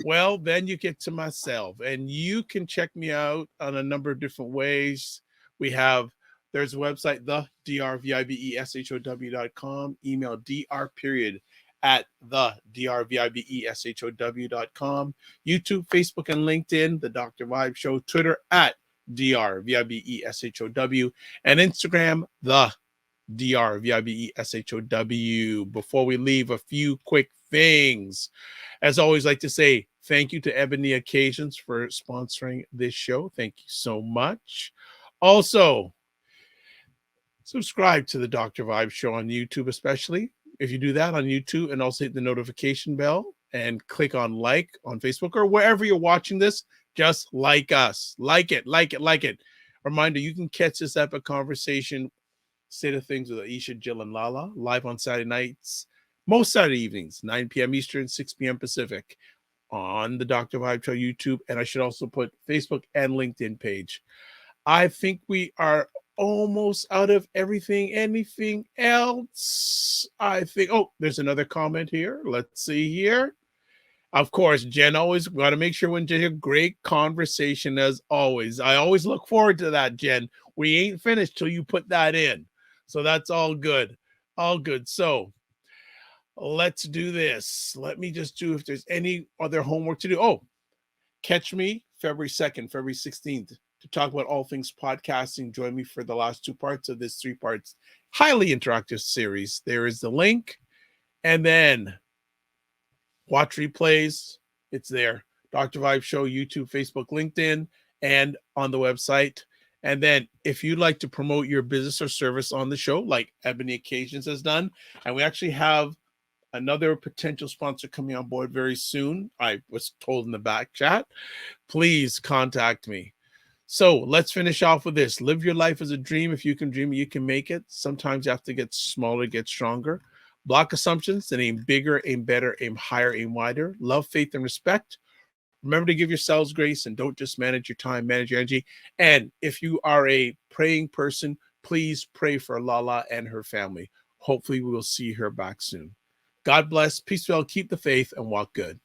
Well, then you get to myself, and you can check me out on a number of different ways. There's a website, the drvibeshow.com, email dr@the drvibeshow.com, YouTube, Facebook, and LinkedIn, The Dr. Vibe Show, Twitter at drvibeshow, and Instagram, the drvibeshow. Before we leave, a few quick things. As always, like to say thank you to Ebony Occasions for sponsoring this show. Thank you so much. Also, subscribe to the Dr. Vibe Show on YouTube, especially if you do that on YouTube, and also hit the notification bell and click on like on Facebook or wherever you're watching this. Just like us. Like it. Reminder, you can catch this epic conversation, State of Things with Aisha, Jill, and LaLa, live on Saturday nights, most Saturday evenings, 9 p.m. Eastern, 6 p.m. Pacific, on the Dr. Vibe Show YouTube. And I should also put Facebook and LinkedIn page. I think we are almost out of everything. Anything else? I think, there's another comment here. Let's see here. Of course, Jen always got to make sure when Jen, a great conversation as always. I always look forward to that, Jen. We ain't finished till you put that in. So that's all good. All good. So let's do this. Let me just do if there's any other homework to do. Catch me February 2nd, February 16th to talk about all things podcasting. Join me for the last 2 parts of this 3 parts, highly interactive series. There is the link. And then watch replays. It's there. Dr. Vibe Show, YouTube, Facebook, LinkedIn, and on the website. And then if you'd like to promote your business or service on the show, like Ebony Occasions has done, and we actually have another potential sponsor coming on board very soon, I was told in the back chat, please contact me. So let's finish off with this. Live your life as a dream. If you can dream it, you can make it. Sometimes you have to get smaller, get stronger. Block assumptions and aim bigger, aim better, aim higher, aim wider. Love, faith, and respect. Remember to give yourselves grace and don't just manage your time, manage your energy. And if you are a praying person, please pray for LaLa and her family. Hopefully we will see her back soon. God bless, peace, well, keep the faith, and walk good.